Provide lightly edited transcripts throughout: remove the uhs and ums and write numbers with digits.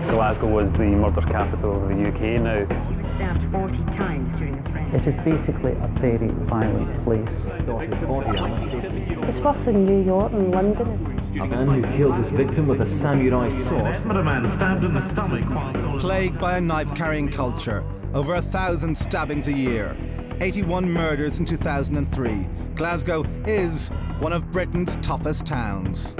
Glasgow was the murder capital of the UK now. She was stabbed 40 times during a French. It is basically a very violent place. It's worse than New York and London. A man who killed his victim with a samurai sword. Met a man stabbed in the stomach whilst... Plagued by a knife-carrying culture, over 1,000 stabbings a year, 81 murders in 2003, Glasgow is one of Britain's toughest towns.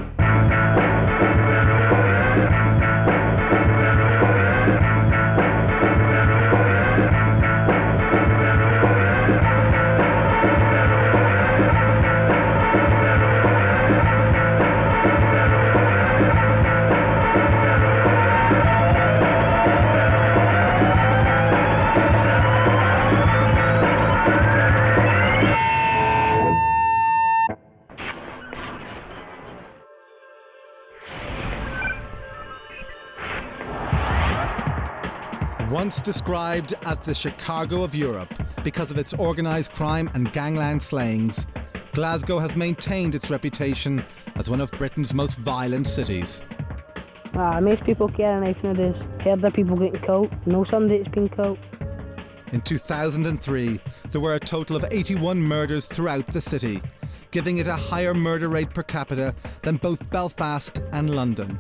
Once described as the Chicago of Europe because of its organised crime and gangland slayings, Glasgow has maintained its reputation as one of Britain's most violent cities. Most people carry a knife nowadays. Heard of people getting killed. Know somebody that's been killed. In 2003, there were a total of 81 murders throughout the city, giving it a higher murder rate per capita than both Belfast and London.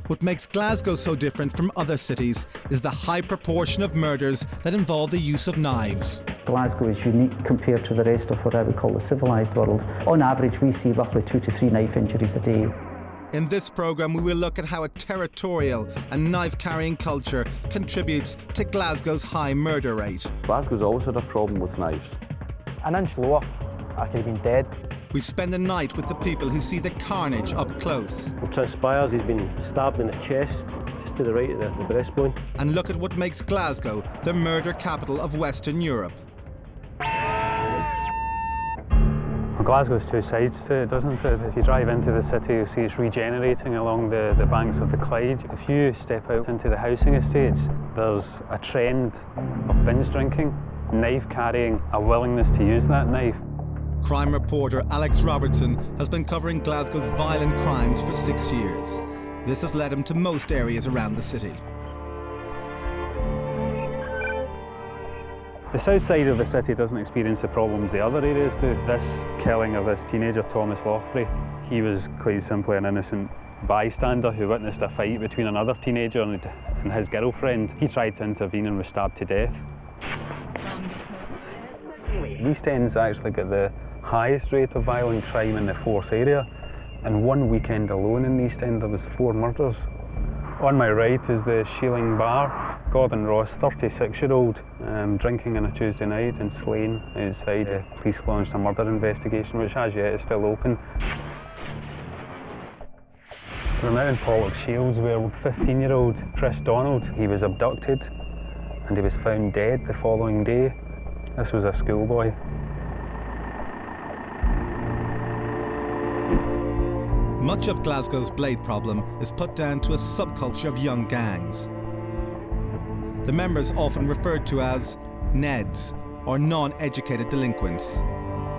What makes Glasgow so different from other cities is the high proportion of murders that involve the use of knives. Glasgow is unique compared to the rest of what I would call the civilised world. On average, we see roughly 2 to 3 knife injuries a day. In this programme, we will look at how a territorial and knife-carrying culture contributes to Glasgow's high murder rate. Glasgow's always had a problem with knives. An inch lower, I could have been dead. We spend the night with the people who see the carnage up close. What transpires, he's been stabbed in the chest, just to the right of the breastbone. And look at what makes Glasgow the murder capital of Western Europe. Well, Glasgow's two sides to it, doesn't it? If you drive into the city, you'll see it's regenerating along the banks of the Clyde. If you step out into the housing estates, there's a trend of binge drinking, knife carrying, a willingness to use that knife. Crime reporter Alex Robertson has been covering Glasgow's violent crimes for 6 years. This has led him to most areas around the city. The south side of the city doesn't experience the problems the other areas do. This killing of this teenager, Thomas Loffrey, he was quite simply an innocent bystander who witnessed a fight between another teenager and his girlfriend. He tried to intervene and was stabbed to death. East End's actually got the highest rate of violent crime in the Forth area. In one weekend alone in the East End there was 4 murders. On my right is the Sheeling Bar. Gordon Ross, 36-year-old, drinking on a Tuesday night and slain outside. Police launched a murder investigation which as yet is still open. We're now in Pollokshields where 15-year-old Chris Donald, he was abducted and he was found dead the following day. This was a schoolboy. Much of Glasgow's blade problem is put down to a subculture of young gangs. The members often referred to as Neds, or non-educated delinquents.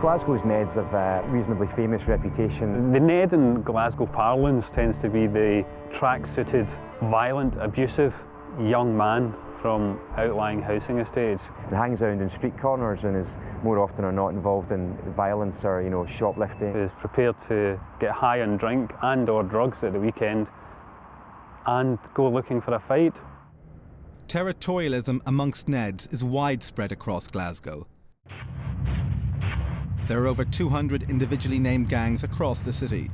Glasgow's Neds have a reasonably famous reputation. The Ned in Glasgow parlance tends to be the track-suited, violent, abusive young man from outlying housing estates. He hangs around in street corners and is more often or not involved in violence or, shoplifting. He is prepared to get high on drink and or drugs at the weekend and go looking for a fight. Territorialism amongst Neds is widespread across Glasgow. There are over 200 individually named gangs across the city,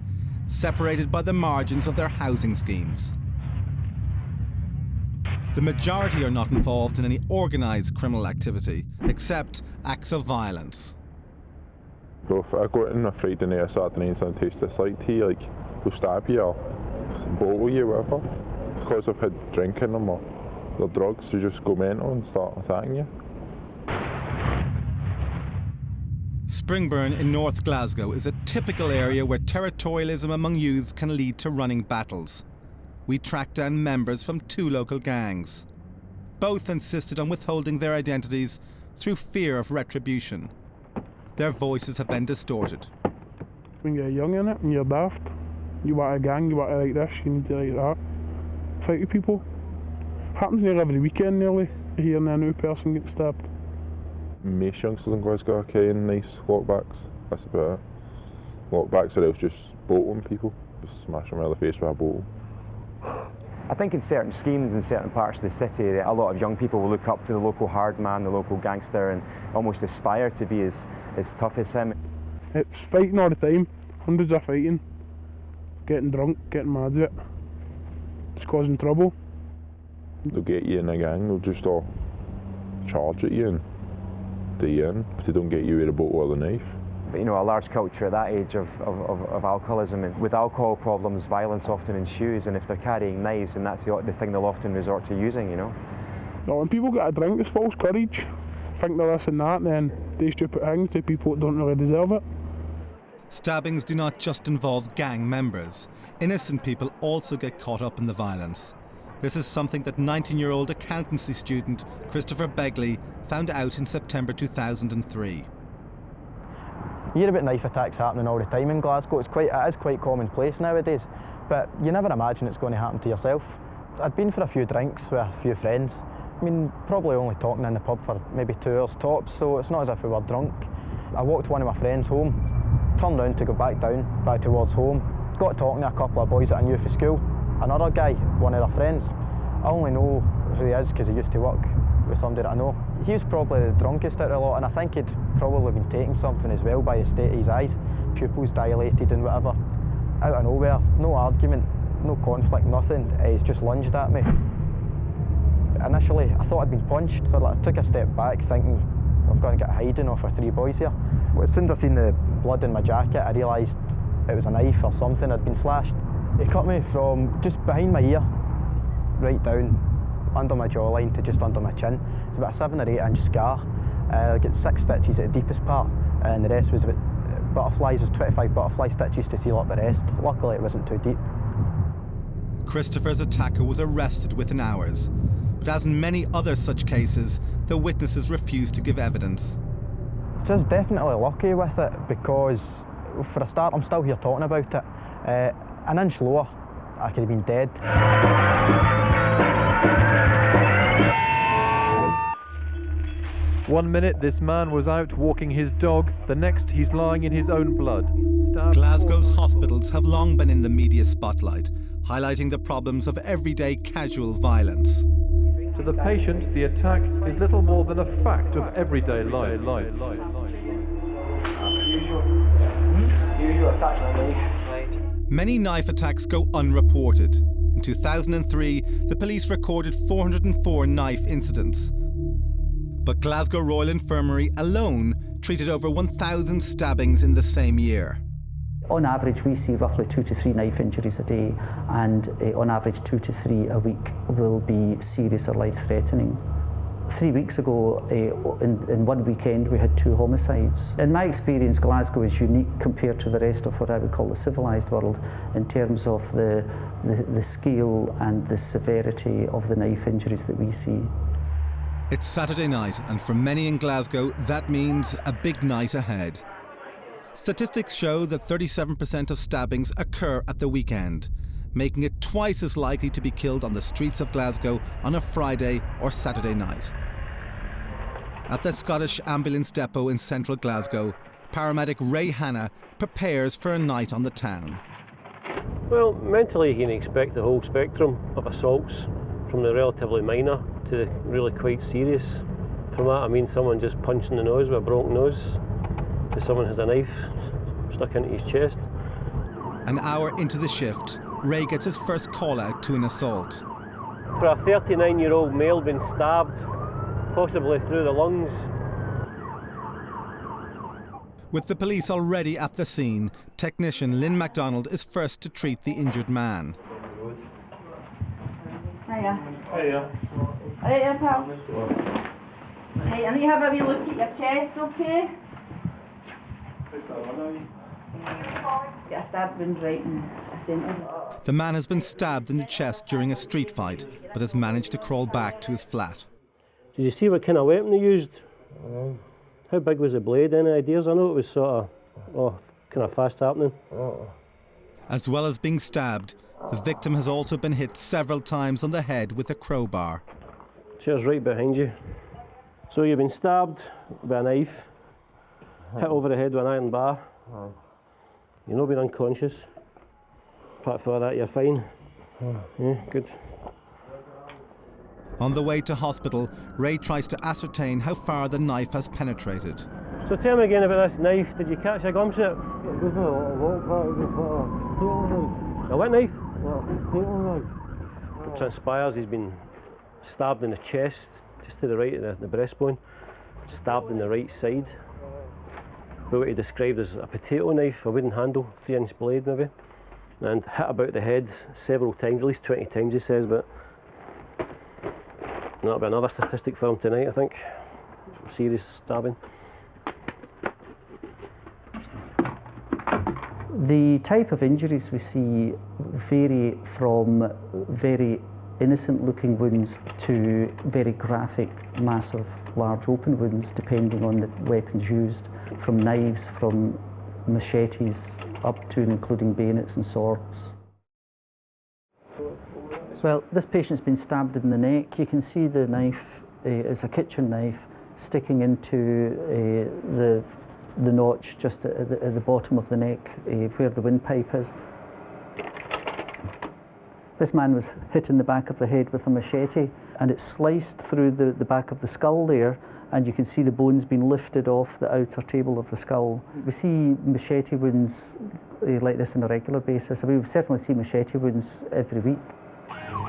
separated by the margins of their housing schemes. The majority are not involved in any organised criminal activity, except acts of violence. Well, if I go in on a Friday night or Saturday night and taste this light tea, they'll stab you or bottle you, whatever. Because they've had drink in them or their drugs, they just go mental and start attacking you. Springburn in North Glasgow is a typical area where territorialism among youths can lead to running battles. We tracked down members from 2 local gangs. Both insisted on withholding their identities through fear of retribution. Their voices have been distorted. When you're young in it and you're daft, You want a gang, you want to like this, you need to like that. Fight with people. Happens here every weekend nearly, hearing a new person get stabbed. Most youngsters in Glasgow are carrying knives, lockbacks. That's about it. Lockbacks or else just bolting people. Just smash them around the face with a bottle. I think in certain schemes in certain parts of the city, a lot of young people will look up to the local hard man, the local gangster, and almost aspire to be as tough as him. It's fighting all the time, hundreds of fighting, getting drunk, getting mad at it, just causing trouble. They'll get you in a gang, they'll just all charge at you and do you in if they don't get you with a bottle or the knife. But, you know, a large culture at that age of alcoholism, and with alcohol problems, violence often ensues, and if they're carrying knives, and that's the thing they'll often resort to using, you know. No, when people get a drink, it's false courage. Think they're this and that, and then do stupid things to people that don't really deserve it. Stabbings do not just involve gang members. Innocent people also get caught up in the violence. This is something that 19-year-old accountancy student Christopher Begley found out in September 2003. You hear about knife attacks happening all the time in Glasgow. It is quite commonplace nowadays, but you never imagine it's going to happen to yourself. I'd been for a few drinks with a few friends. I mean, probably only talking in the pub for maybe 2 hours tops, so it's not as if we were drunk. I walked one of my friends home, turned round to go back towards home, got talking to a couple of boys that I knew from school. Another guy, one of their friends, I only know who he is because he used to work with somebody that I know. He was probably the drunkest out of the lot, and I think he'd probably been taking something as well by the state of his eyes, pupils dilated and whatever. Out of nowhere, no argument, no conflict, nothing, he's just lunged at me. Initially, I thought I'd been punched, so I took a step back thinking, I'm going to get a hiding off with 3 boys here. As soon as I seen the blood in my jacket, I realised it was a knife or something had been slashed. He cut me from just behind my ear, right down under my jawline to just under my chin. It's about a 7 or 8 inch scar. I got 6 stitches at the deepest part, and the rest was about butterflies. There's 25 butterfly stitches to seal up the rest. Luckily, it wasn't too deep. Christopher's attacker was arrested within hours, but as in many other such cases, the witnesses refused to give evidence. Just definitely lucky with it because, for a start, I'm still here talking about it. An inch lower, I could have been dead. 1 minute, this man was out walking his dog. The next, he's lying in his own blood. Glasgow's hospitals have long been in the media spotlight, highlighting the problems of everyday casual violence. To the patient, the attack is little more than a fact of everyday life. Usual attack on the knife. Many knife attacks go unreported. In 2003, the police recorded 404 knife incidents. But Glasgow Royal Infirmary alone treated over 1,000 stabbings in the same year. On average, we see roughly 2 to 3 knife injuries a day, and on average 2 to 3 a week will be serious or life-threatening. 3 weeks ago, in one weekend, we had 2 homicides. In my experience, Glasgow is unique compared to the rest of what I would call the civilised world in terms of the scale and the severity of the knife injuries that we see. It's Saturday night, and for many in Glasgow, that means a big night ahead. Statistics show that 37% of stabbings occur at the weekend, making it twice as likely to be killed on the streets of Glasgow on a Friday or Saturday night. At the Scottish Ambulance Depot in central Glasgow, paramedic Ray Hanna prepares for a night on the town. Well, mentally you can expect the whole spectrum of assaults, from the relatively minor to the really quite serious. From that I mean someone just punched in the nose with a broken nose, to someone has a knife stuck into his chest. An hour into the shift, Ray gets his first call out to an assault. For a 39-year-old male being stabbed, possibly through the lungs. With the police already at the scene, technician Lynn MacDonald is first to treat the injured man. Hiya. Hiya. Hiya, pal. Hey, and you have a wee look at your chest, okay? Get a stab wound right in the centre. The man has been stabbed in the chest during a street fight, but has managed to crawl back to his flat. Did you see what kind of weapon they used? How big was the blade? Any ideas? I know it was sort of kind of fast happening. As well as being stabbed, the victim has also been hit several times on the head with a crowbar. Chair's right behind you. So you've been stabbed with a knife, hit over the head with an iron bar. You've not been unconscious. Apart from that, you're fine. Yeah, good. On the way to hospital, Ray tries to ascertain how far the knife has penetrated. So tell me again about this knife. Did you catch a gun shot? A what knife? It transpires he's been stabbed in the chest, just to the right of the breastbone, stabbed in the right side. What he described as a potato knife, a wooden handle, 3-inch blade maybe, and hit about the head several times, at least 20 times he says, but that'll be another statistic for him tonight, I think. Serious stabbing. The type of injuries we see vary from very innocent-looking wounds to very graphic, massive, large open wounds, depending on the weapons used, from knives, from machetes, up to and including bayonets and swords. Well, this patient's been stabbed in the neck. You can see the knife is a kitchen knife sticking into the notch just at the bottom of the neck where the windpipe is. This man was hit in the back of the head with a machete, and it sliced through the back of the skull there, and you can see the bones being lifted off the outer table of the skull. We see machete wounds like this on a regular basis. I mean, we certainly see machete wounds every week.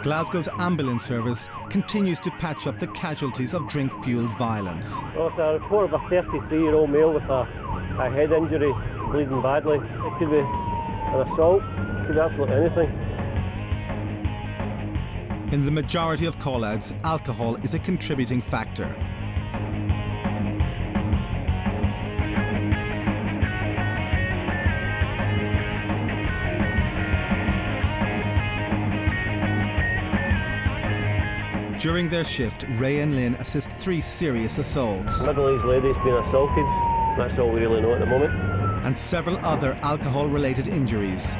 Glasgow's ambulance service continues to patch up the casualties of drink-fuelled violence. Oh, it's a report of a 33-year-old male with a head injury, bleeding badly. It could be an assault, it could be absolutely anything. In the majority of call-outs, alcohol is a contributing factor. During their shift, Ray and Lynn assist 3 serious assaults. Middle-aged lady's been assaulted. That's all we really know at the moment. And several other alcohol-related injuries.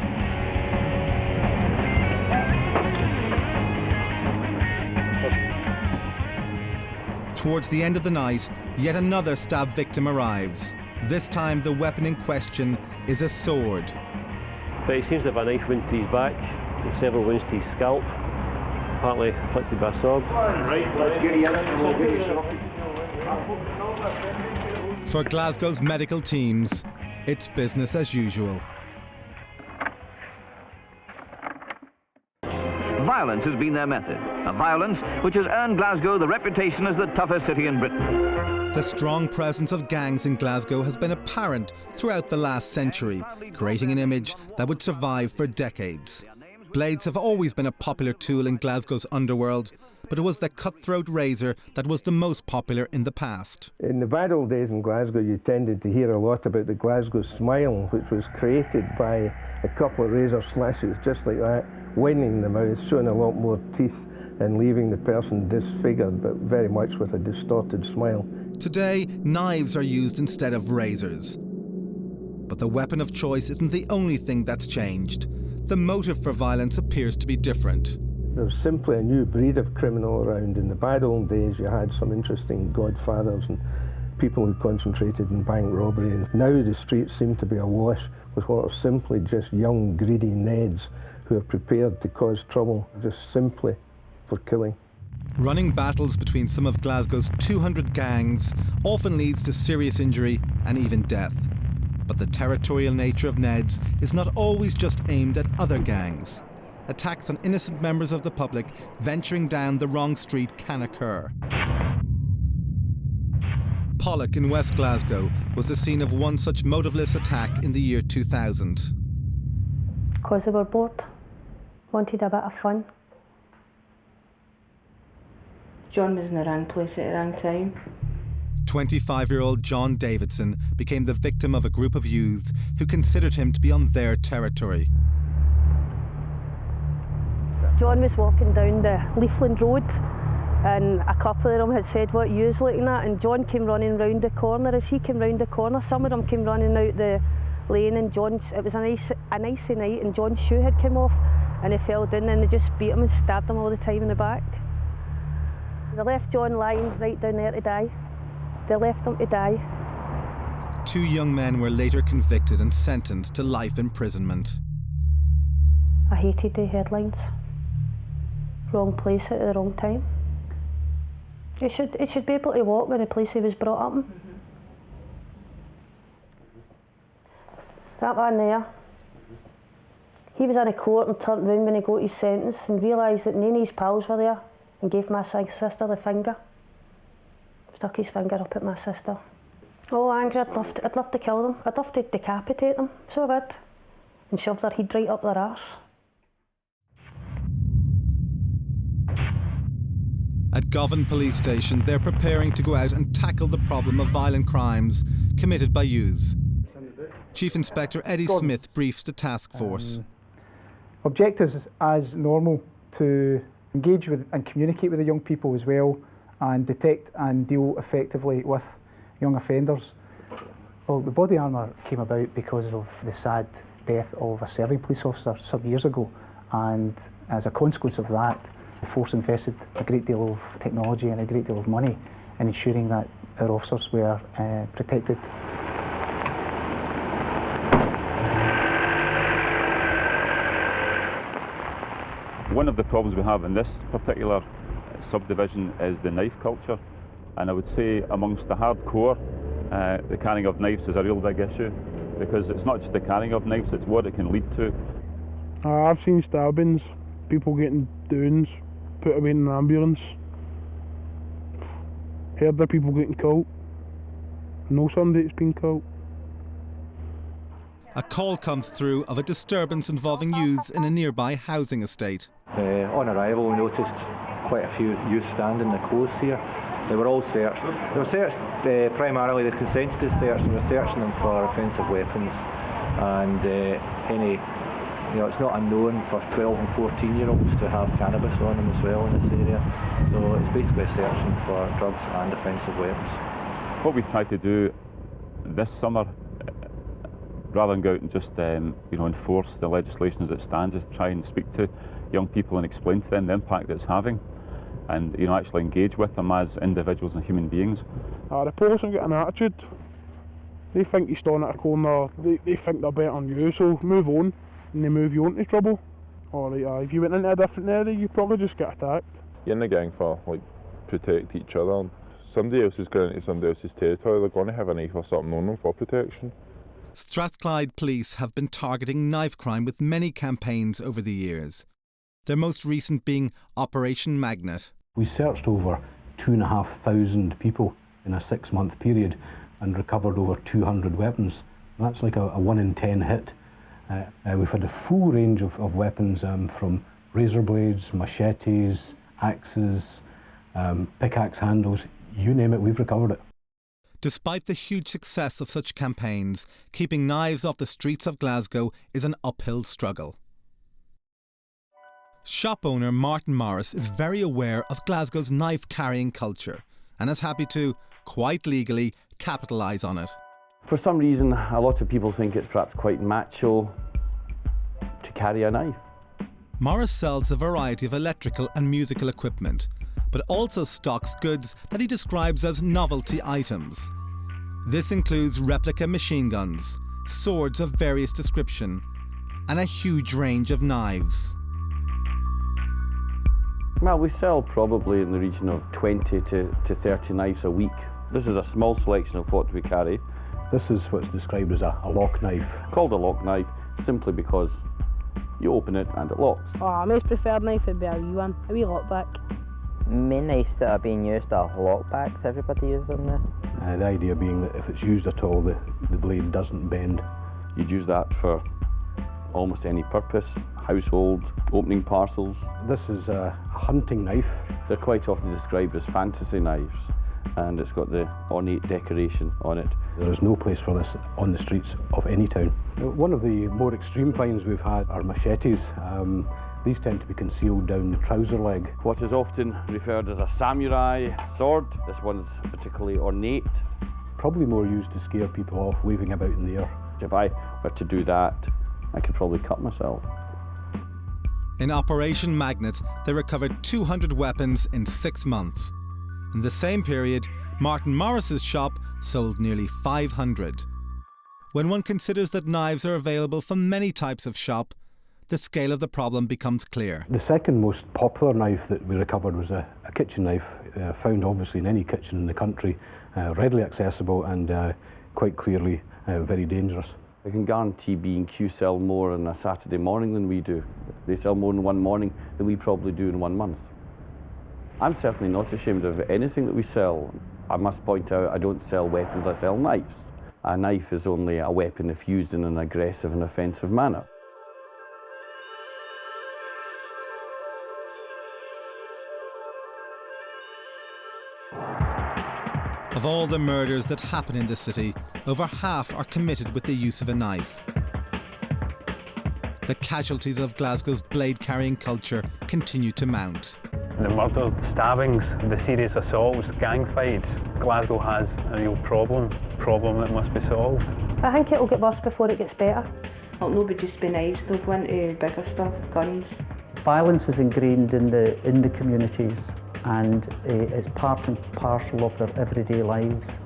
Towards the end of the night, yet another stab victim arrives. This time, the weapon in question is a sword. But he seems to have a knife wound to his back and several wounds to his scalp, partly afflicted by a sword. Right, let's get you in and we'll get you sorted. For Glasgow's medical teams, it's business as usual. Violence has been their method, a violence which has earned Glasgow the reputation as the toughest city in Britain. The strong presence of gangs in Glasgow has been apparent throughout the last century, creating an image that would survive for decades. Blades have always been a popular tool in Glasgow's underworld, but it was the cutthroat razor that was the most popular in the past. In the bad old days in Glasgow, you tended to hear a lot about the Glasgow smile, which was created by a couple of razor slashes just like that, widening the mouth, showing a lot more teeth and leaving the person disfigured, but very much with a distorted smile. Today, knives are used instead of razors. But the weapon of choice isn't the only thing that's changed. The motive for violence appears to be different. There's simply a new breed of criminal around. In the bad old days, you had some interesting godfathers and people who concentrated in bank robbery, and now the streets seem to be awash with what are simply just young, greedy Neds who are prepared to cause trouble just simply for killing. Running battles between some of Glasgow's 200 gangs often leads to serious injury and even death. But the territorial nature of Neds is not always just aimed at other gangs. Attacks on innocent members of the public venturing down the wrong street can occur. Pollock in West Glasgow was the scene of one such motiveless attack in the year 2000. Because they were bored, wanted a bit of fun. John was in the wrong place at the wrong time. 25-year-old John Davidson became the victim of a group of youths who considered him to be on their territory. John was walking down the Leafland Road and a couple of them had said, "What are you looking at?" And John came running round the corner. As he came round the corner, some of them came running out the laying in John's, it was an icy night, and John's shoe had come off and he fell down, and they just beat him and stabbed him all the time in the back. They left John lying right down there to die. They left him to die. 2 young men were later convicted and sentenced to life imprisonment. I hated the headlines. Wrong place at the wrong time. He should be able to walk in the place he was brought up in. That man there, he was in a court and turned round when he got his sentence and realised that none of his pals were there and gave my sister the finger. Stuck his finger up at my sister. Oh, angry, I'd love to kill them. I'd love to decapitate them, so I would. And shove their head right up their arse. At Govan police station, they're preparing to go out and tackle the problem of violent crimes committed by youths. Chief Inspector Eddie Smith briefs the task force. Objectives as normal, to engage with and communicate with the young people as well, and detect and deal effectively with young offenders. Well, the body armour came about because of the sad death of a serving police officer some years ago, and as a consequence of that, the force invested a great deal of technology and a great deal of money in ensuring that our officers were protected. One of the problems we have in this particular subdivision is the knife culture, and I would say amongst the hardcore, the carrying of knives is a real big issue, because it's not just the carrying of knives, it's what it can lead to. I've seen stabbings, people getting downs, put away in an ambulance. Heard of people getting killed. Know somebody that's been killed. A call comes through of a disturbance involving youths in a nearby housing estate. On arrival, we noticed quite a few youth standing in the close here. They were all searched. They were searched primarily, they consented to search, and we were searching them for offensive weapons and any, it's not unknown for 12 and 14-year-olds to have cannabis on them as well in this area. So it's basically searching for drugs and offensive weapons. What we've tried to do this summer, rather than go out and just enforce the legislation as it stands, is try and speak to young people and explain to them the impact it's having, and actually engage with them as individuals and human beings. The police have got an attitude. They think you stand at a corner, they think they're better than you, so move on, and they move you into trouble. Or if you went into a different area, you probably just get attacked. You're in the gang for protect each other. And somebody else is going into somebody else's territory, they're going to have a knife or something on them for protection. Strathclyde police have been targeting knife crime with many campaigns over the years. Their most recent being Operation Magnet. We searched over 2,500 people in a 6-month period and recovered over 200 weapons. That's like a 1 in 10 hit. We've had a full range of weapons from razor blades, machetes, axes, pickaxe handles, you name it, we've recovered it. Despite the huge success of such campaigns, keeping knives off the streets of Glasgow is an uphill struggle. Shop owner Martin Morris is very aware of Glasgow's knife-carrying culture and is happy to, quite legally, capitalise on it. For some reason, a lot of people think it's perhaps quite macho to carry a knife. Morris sells a variety of electrical and musical equipment, but also stocks goods that he describes as novelty items. This includes replica machine guns, swords of various description, and a huge range of knives. Well, we sell probably in the region of 20 to 30 knives a week. This is a small selection of what we carry. This is what's described as a lock knife. Called a lock knife simply because you open it and it locks. My most preferred knife would be a wee one, a wee lockback. Main knives that are being used are lockbacks, everybody uses them now. The idea being that if it's used at all, the blade doesn't bend. You'd use that for almost any purpose, household, opening parcels. This is a hunting knife. They're quite often described as fantasy knives, and it's got the ornate decoration on it. There is no place for this on the streets of any town. One of the more extreme finds we've had are machetes. These tend to be concealed down the trouser leg. What is often referred as a samurai sword, this one's particularly ornate. Probably more used to scare people off, waving about in the air. If I were to do that, I could probably cut myself. In Operation Magnet, they recovered 200 weapons in 6 months. In the same period, Martin Morris's shop sold nearly 500. When one considers that knives are available from many types of shop, the scale of the problem becomes clear. The second most popular knife that we recovered was a kitchen knife, found obviously in any kitchen in the country, readily accessible and quite clearly very dangerous. I can guarantee B&Q sell more on a Saturday morning than we do. They sell more in one morning than we probably do in 1 month. I'm certainly not ashamed of anything that we sell. I must point out I don't sell weapons, I sell knives. A knife is only a weapon if used in an aggressive and offensive manner. Of all the murders that happen in the city, over half are committed with the use of a knife. The casualties of Glasgow's blade-carrying culture continue to mount. The murders, the stabbings, the serious assaults, gang fights, Glasgow has a real problem that must be solved. I think it'll get worse before it gets better. It'll not be just be knives, they'll go into bigger stuff, guns. Violence is ingrained in the communities and is part and parcel of their everyday lives.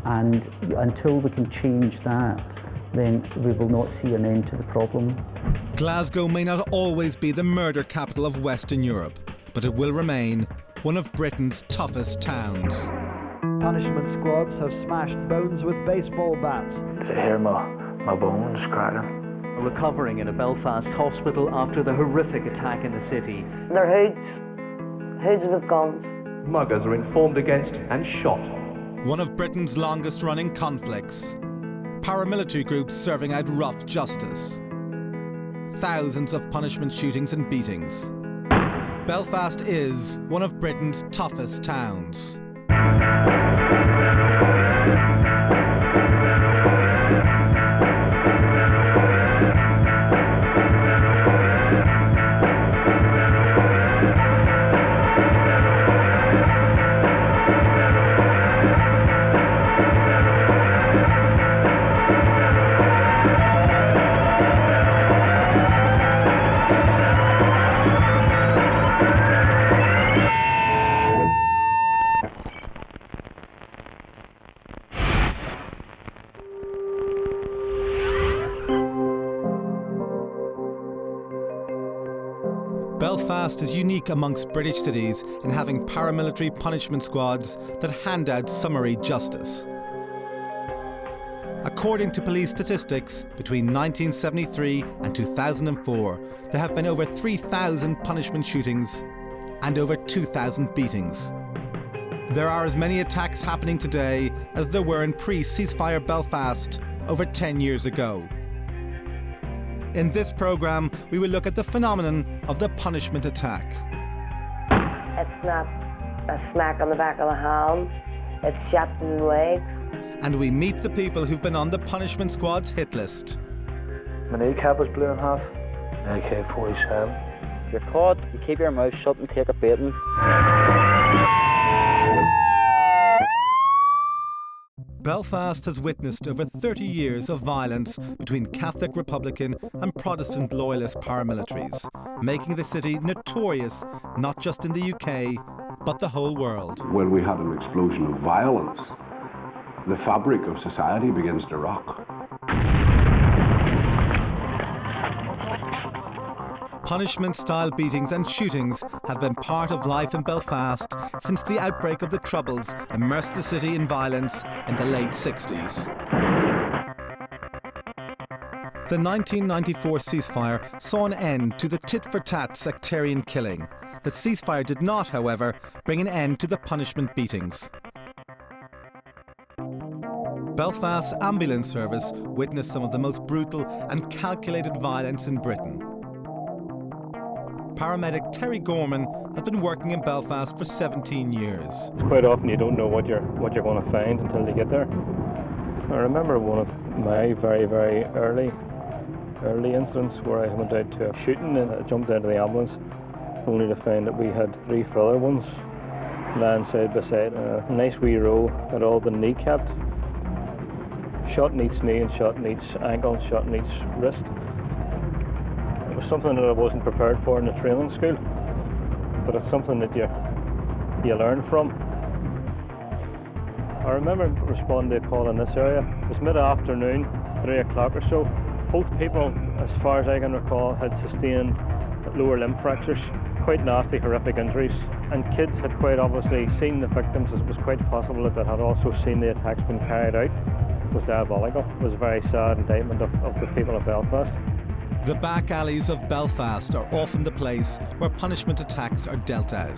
And until we can change that, then we will not see an end to the problem. Glasgow may not always be the murder capital of Western Europe, but it will remain one of Britain's toughest towns. Punishment squads have smashed bones with baseball bats. I hear my bones cracking. Recovering in a Belfast hospital after the horrific attack in the city. They're hoods with guns. Muggers are informed against and shot. One of Britain's longest-running conflicts. Paramilitary groups serving out rough justice. Thousands of punishment shootings and beatings. Belfast is one of Britain's toughest towns. Belfast is unique amongst British cities in having paramilitary punishment squads that hand out summary justice. According to police statistics, between 1973 and 2004, there have been over 3,000 punishment shootings and over 2,000 beatings. There are as many attacks happening today as there were in pre-ceasefire Belfast over 10 years ago. In this programme, we will look at the phenomenon of the punishment attack. It's not a smack on the back of the hand, it's shots in the legs. And we meet the people who've been on the punishment squad's hit list. My kneecap was blue in half. AK-47. If you're caught, you keep your mouth shut and take a beating. Belfast has witnessed over 30 years of violence between Catholic Republican and Protestant loyalist paramilitaries, making the city notorious not just in the UK, but the whole world. When we had an explosion of violence, the fabric of society begins to rock. Punishment-style beatings and shootings have been part of life in Belfast since the outbreak of the Troubles immersed the city in violence in the late 60s. The 1994 ceasefire saw an end to the tit-for-tat sectarian killing. The ceasefire did not, however, bring an end to the punishment beatings. Belfast's ambulance service witnessed some of the most brutal and calculated violence in Britain. Paramedic Terry Gorman has been working in Belfast for 17 years. Quite often you don't know what you're going to find until you get there. I remember one of my very, very early incidents where I went out to a shooting and I jumped into the ambulance only to find that we had 3 further ones lying side by side. A nice wee row had all been kneecapped, shot in each knee and shot in each ankle, shot in each wrist. It was something that I wasn't prepared for in the training school, but it's something that you learn from. I remember responding to a call in this area. It was mid-afternoon, 3 o'clock or so. Both people, as far as I can recall, had sustained lower limb fractures, quite nasty, horrific injuries. And kids had quite obviously seen the victims. It was quite possible that they had also seen the attacks being carried out. It was diabolical. It was a very sad indictment of the people of Belfast. The back alleys of Belfast are often the place where punishment attacks are dealt out.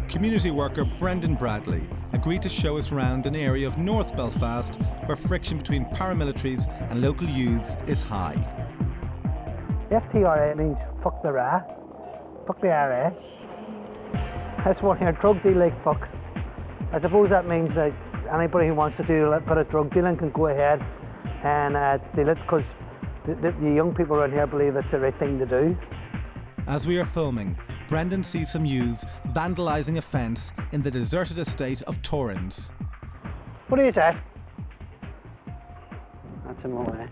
Community worker Brendan Bradley agreed to show us round an area of North Belfast where friction between paramilitaries and local youths is high. FTRA means fuck the RA, fuck the RA. That's one here, drug deal like fuck. I suppose that means that anybody who wants to do a bit of drug dealing can go ahead and deal it, because the young people around here believe it's the right thing to do. As we are filming, Brendan sees some youths vandalising a fence in the deserted estate of Torrens. What is that? That's in my way.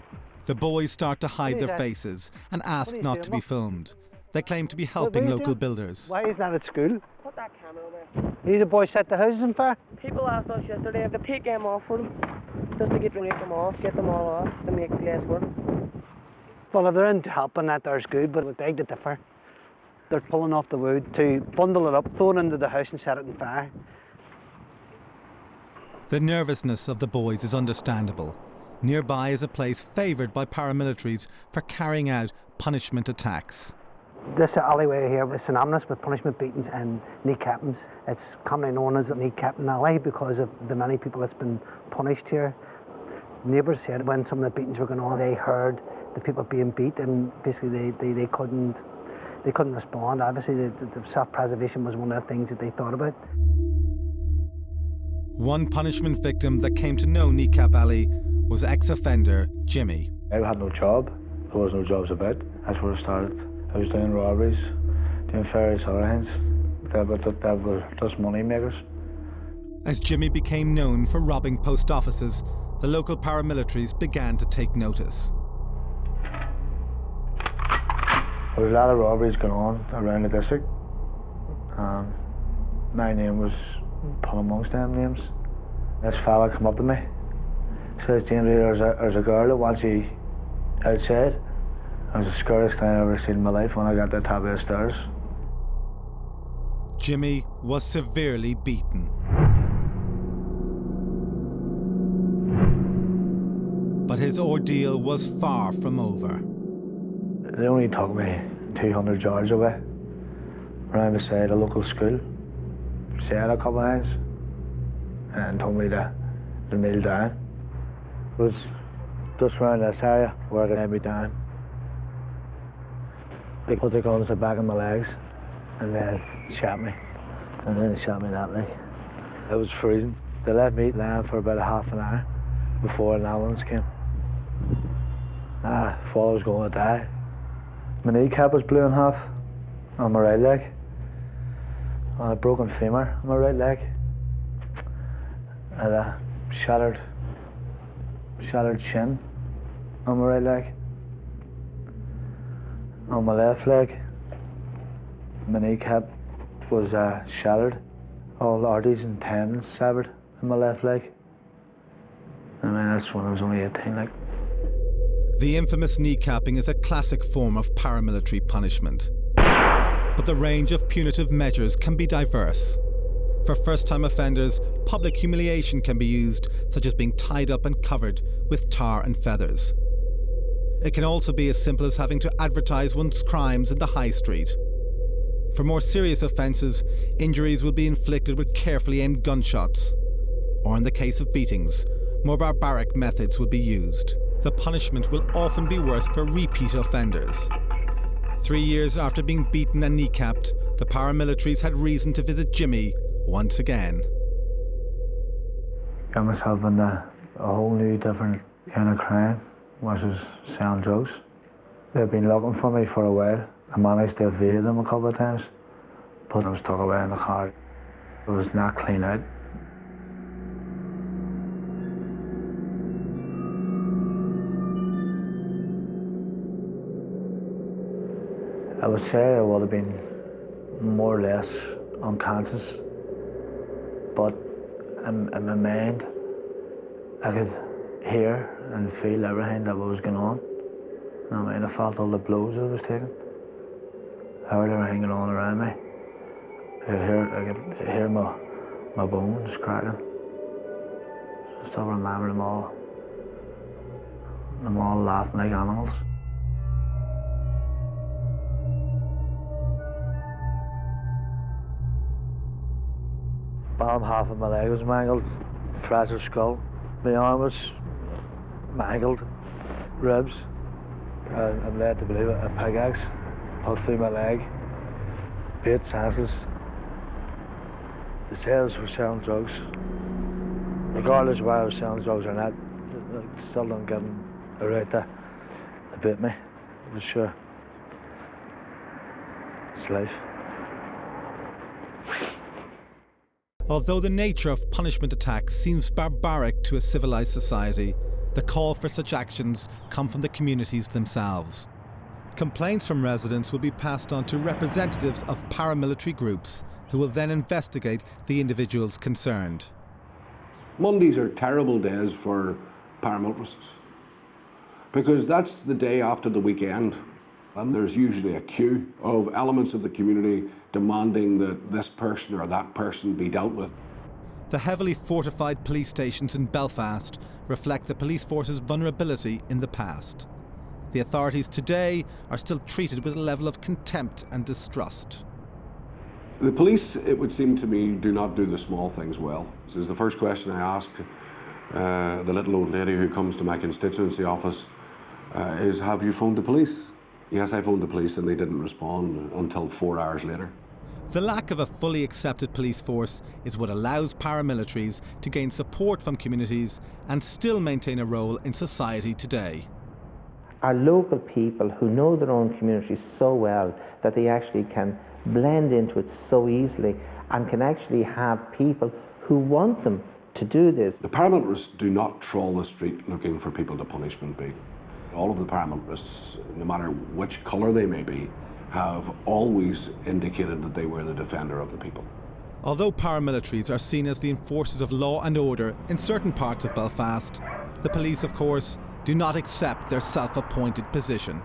The boys start to hide their that? faces and ask What are you not doing, to be Mum? filmed. They claim to be What are helping you local doing? builders. Why isn't that at school? Put that camera over. These boys set the houses on fire? People asked us yesterday if they take them off for them, just to get them off, get them all off, to make less work. Well, if they're into helping, there's good, but we beg to differ. They're pulling off the wood to bundle it up, throw it into the house and set it on fire. The nervousness of the boys is understandable. Nearby is a place favoured by paramilitaries for carrying out punishment attacks. This alleyway here is synonymous with punishment beatings and kneecappings. It's commonly known as the kneecapping alley because of the many people that's been punished here. Neighbours said when some of the beatings were going on, they heard the people being beat, and basically they couldn't respond. Obviously, the self-preservation was one of the things that they thought about. One punishment victim that came to know Kneecap Alley was ex-offender Jimmy. I had no job. There was no jobs about. That's where it started. I was doing robberies, doing various other things. They were just money makers. As Jimmy became known for robbing post offices, the local paramilitaries began to take notice. There was a lot of robberies going on around the district. My name was put amongst them names. This fella come up to me, says, "Jamie, there's a girl that wants you outside." It was the scariest thing I've ever seen in my life when I got to the top of the stairs. Jimmy was severely beaten. But his ordeal was far from over. They only took me 200 yards away, around beside a local school. Said a couple of times and told me to kneel down. It was just around this area where they had me down. They put their guns at the back of my legs and then shot me. And then they shot me that leg. It was freezing. They left me lying for about a half an hour before an ambulance came. I thought I was going to die. My kneecap was blew in half on my right leg. I had a broken femur on my right leg. And a shattered shin on my right leg. On my left leg, my kneecap was shattered. All the arteries and tendons severed in my left leg. I mean, that's when I was only 18. Like. The infamous kneecapping is a classic form of paramilitary punishment. But the range of punitive measures can be diverse. For first-time offenders, public humiliation can be used, such as being tied up and covered with tar and feathers. It can also be as simple as having to advertise one's crimes in the high street. For more serious offences, injuries will be inflicted with carefully aimed gunshots. Or in the case of beatings, more barbaric methods will be used. The punishment will often be worse for repeat offenders. 3 years after being beaten and kneecapped, the paramilitaries had reason to visit Jimmy once again. Got myself in a whole new different kind of crime, which is selling drugs. They've been looking for me for a while. I managed to evade them a couple of times, but I was stuck away in the car. It was not clean out. I would say I would have been more or less unconscious, but in my mind I could hear and feel everything that was going on. I mean, I felt all the blows I was taking. I heard everything going on around me. I could hear my bones cracking. I still remember them all laughing like animals. Bottom half of my leg was mangled, fractured skull. My arm was mangled, ribs. I'm led to believe a pickaxe pulled through my leg. Bait senseless. The sales for selling drugs. Regardless of whether I was selling drugs or not, I still don't give them a right to beat me. But sure, it's life. Although the nature of punishment attacks seems barbaric to a civilised society, the call for such actions come from the communities themselves. Complaints from residents will be passed on to representatives of paramilitary groups who will then investigate the individuals concerned. Mondays are terrible days for paramilitarists because that's the day after the weekend, and there's usually a queue of elements of the community demanding that this person or that person be dealt with. The heavily fortified police stations in Belfast reflect the police force's vulnerability in the past. The authorities today are still treated with a level of contempt and distrust. The police, it would seem to me, do not do the small things well. This is the first question I ask the little old lady who comes to my constituency office is, have you phoned the police? Yes, I phoned the police and they didn't respond until 4 hours later. The lack of a fully accepted police force is what allows paramilitaries to gain support from communities and still maintain a role in society today. Our local people who know their own communities so well that they actually can blend into it so easily and can actually have people who want them to do this. The paramilitarists do not trawl the street looking for people to punishment beat. All of the paramilitarists, no matter which colour they may be, have always indicated that they were the defender of the people. Although paramilitaries are seen as the enforcers of law and order in certain parts of Belfast, the police, of course, do not accept their self-appointed position.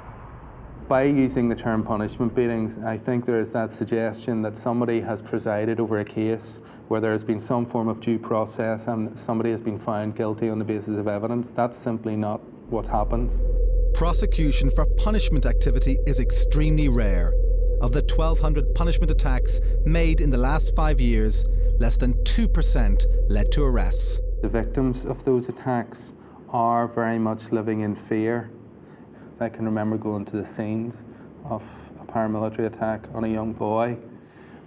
By using the term punishment beatings, I think there is that suggestion that somebody has presided over a case where there has been some form of due process and somebody has been found guilty on the basis of evidence. That's simply not what happens. Prosecution for punishment activity is extremely rare. Of the 1,200 punishment attacks made in the last 5 years, less than 2% led to arrests. The victims of those attacks are very much living in fear. I can remember going to the scenes of a paramilitary attack on a young boy,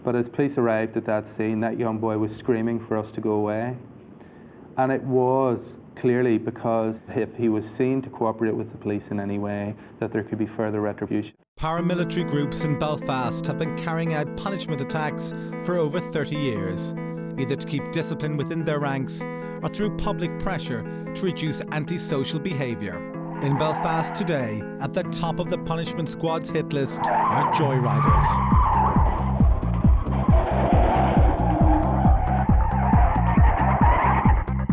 but as police arrived at that scene, that young boy was screaming for us to go away. And it was clearly because if he was seen to cooperate with the police in any way, that there could be further retribution. Paramilitary groups in Belfast have been carrying out punishment attacks for over 30 years, either to keep discipline within their ranks or through public pressure to reduce antisocial behaviour. In Belfast today, at the top of the punishment squad's hit list are joyriders.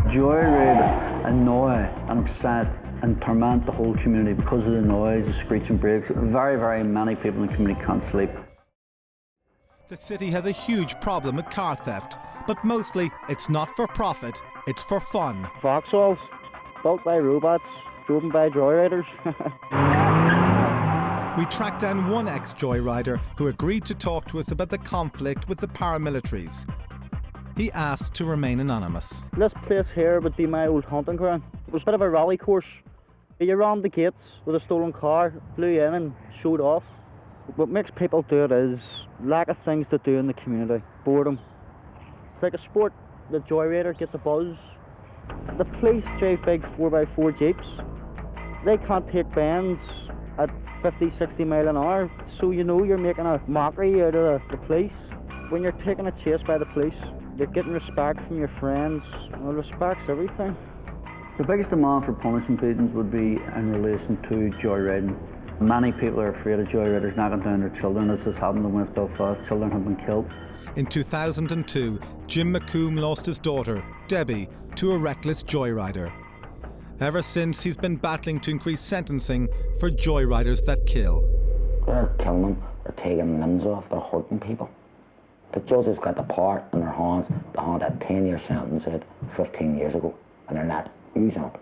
Joyriders annoy and upset and torment the whole community because of the noise, the screeching brakes. Very, very many people in the community can't sleep. The city has a huge problem with car theft, but mostly it's not for profit, it's for fun. Vauxhalls, built by robots, driven by joyriders. We tracked down one ex-joyrider who agreed to talk to us about the conflict with the paramilitaries. He asked to remain anonymous. This place here would be my old hunting ground. It was a bit of a rally course. You ran the gates with a stolen car, flew in and showed off. What makes people do it is lack of things to do in the community, boredom. It's like a sport. The joyrider gets a buzz. The police drive big 4x4 jeeps. They can't take bends at 50, 60 mile an hour, so you know you're making a mockery out of the police. When you're taking a chase by the police, you're getting respect from your friends. Well, respect's everything. The biggest demand for punishment beatings would be in relation to joyriding. Many people are afraid of joyriders knocking down their children. This has happened in West Belfast. Children have been killed. In 2002, Jim McComb lost his daughter, Debbie, to a reckless joyrider. Ever since, he's been battling to increase sentencing for joyriders that kill. They're killing them, they're taking limbs off, they're hurting people. The judges got the power in their hands to hand that 10-year sentence out 15 years ago, and they're not using it.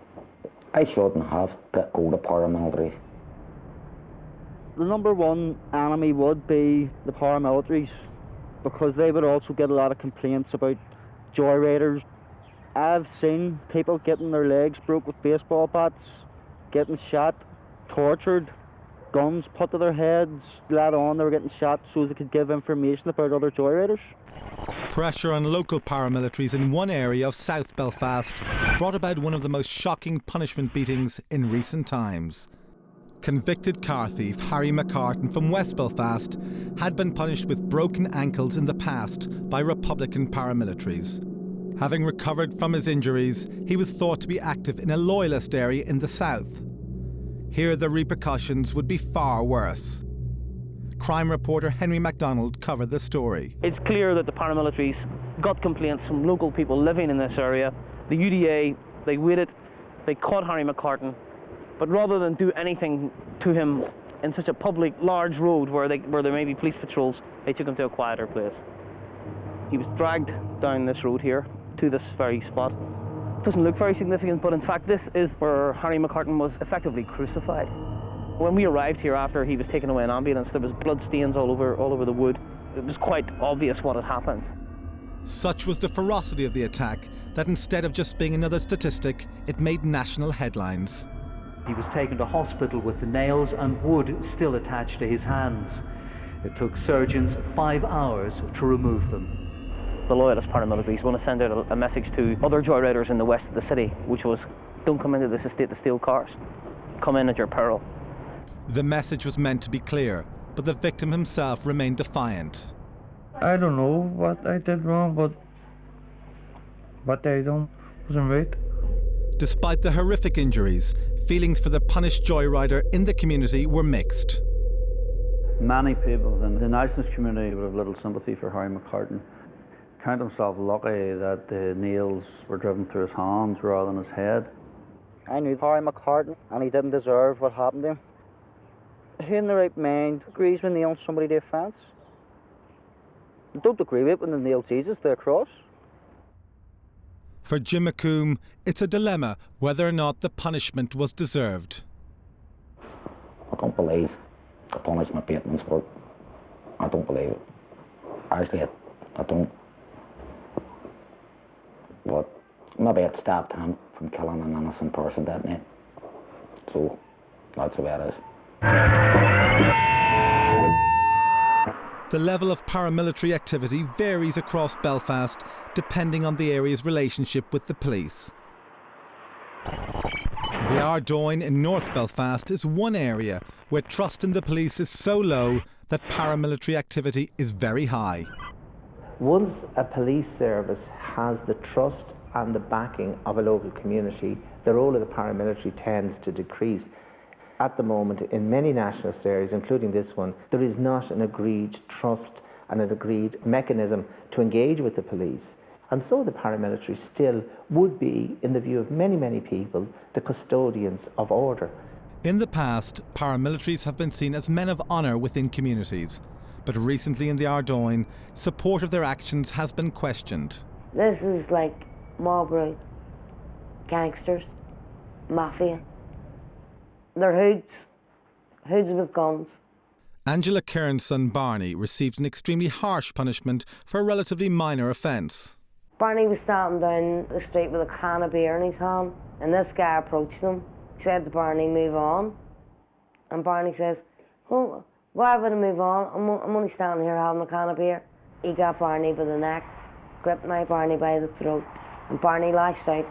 I shouldn't have to go to paramilitaries. The number one enemy would be the paramilitaries, because they would also get a lot of complaints about joyriders. I've seen people getting their legs broke with baseball bats, getting shot, tortured, guns put to their heads, let on they were getting shot so they could give information about other joyriders. Pressure on local paramilitaries in one area of South Belfast brought about one of the most shocking punishment beatings in recent times. Convicted car thief Harry McCartan from West Belfast had been punished with broken ankles in the past by Republican paramilitaries. Having recovered from his injuries, he was thought to be active in a loyalist area in the south. Here the repercussions would be far worse. Crime reporter Henry MacDonald covered the story. It's clear that the paramilitaries got complaints from local people living in this area. The UDA, they waited, they caught Harry McCartan, but rather than do anything to him in such a public, large road where there may be police patrols, they took him to a quieter place. He was dragged down this road here to this very spot. It doesn't look very significant, but in fact this is where Harry McCartan was effectively crucified. When we arrived here after he was taken away in an ambulance, there was blood stains all over the wood. It was quite obvious what had happened. Such was the ferocity of the attack that instead of just being another statistic, it made national headlines. He was taken to hospital with the nails and wood still attached to his hands. It took surgeons 5 hours to remove them. The loyalist paramilitaries want to send out a message to other joyriders in the west of the city, which was, don't come into this estate to steal cars. Come in at your peril. The message was meant to be clear, but the victim himself remained defiant. I don't know what I did wrong, but what I done wasn't right. Despite the horrific injuries, feelings for the punished joyrider in the community were mixed. Many people within the nationalist community would have little sympathy for Harry McCartan. Count himself lucky that the nails were driven through his hands rather than his head. I knew Harry McCartan, and he didn't deserve what happened to him. Who in the right mind agrees with nailing somebody to a fence? I don't agree with it when they nail Jesus to a cross. For Jim McComb, it's a dilemma whether or not the punishment was deserved. I don't believe the punishment beating in sport. I don't believe it. Actually, I don't. But maybe it stopped him from killing an innocent person that night. So that's the way it is. The level of paramilitary activity varies across Belfast depending on the area's relationship with the police. The Ardoyne in North Belfast is one area where trust in the police is so low that paramilitary activity is very high. Once a police service has the trust and the backing of a local community, the role of the paramilitary tends to decrease. At the moment, in many nationalist areas, including this one, there is not an agreed trust and an agreed mechanism to engage with the police. And so the paramilitary still would be, in the view of many, many people, the custodians of order. In the past, paramilitaries have been seen as men of honour within communities. But recently in the Ardoyne, support of their actions has been questioned. This is like mob rule, gangsters, mafia. They're hoods with guns. Angela Kern's son Barney received an extremely harsh punishment for a relatively minor offence. Barney was standing down the street with a can of beer in his hand, and this guy approached him. He said to Barney, "Move on." And Barney says, "Oh, why would I move on? I'm only standing here having a can of beer." He got Barney by the neck, gripped my Barney by the throat, and Barney lashed out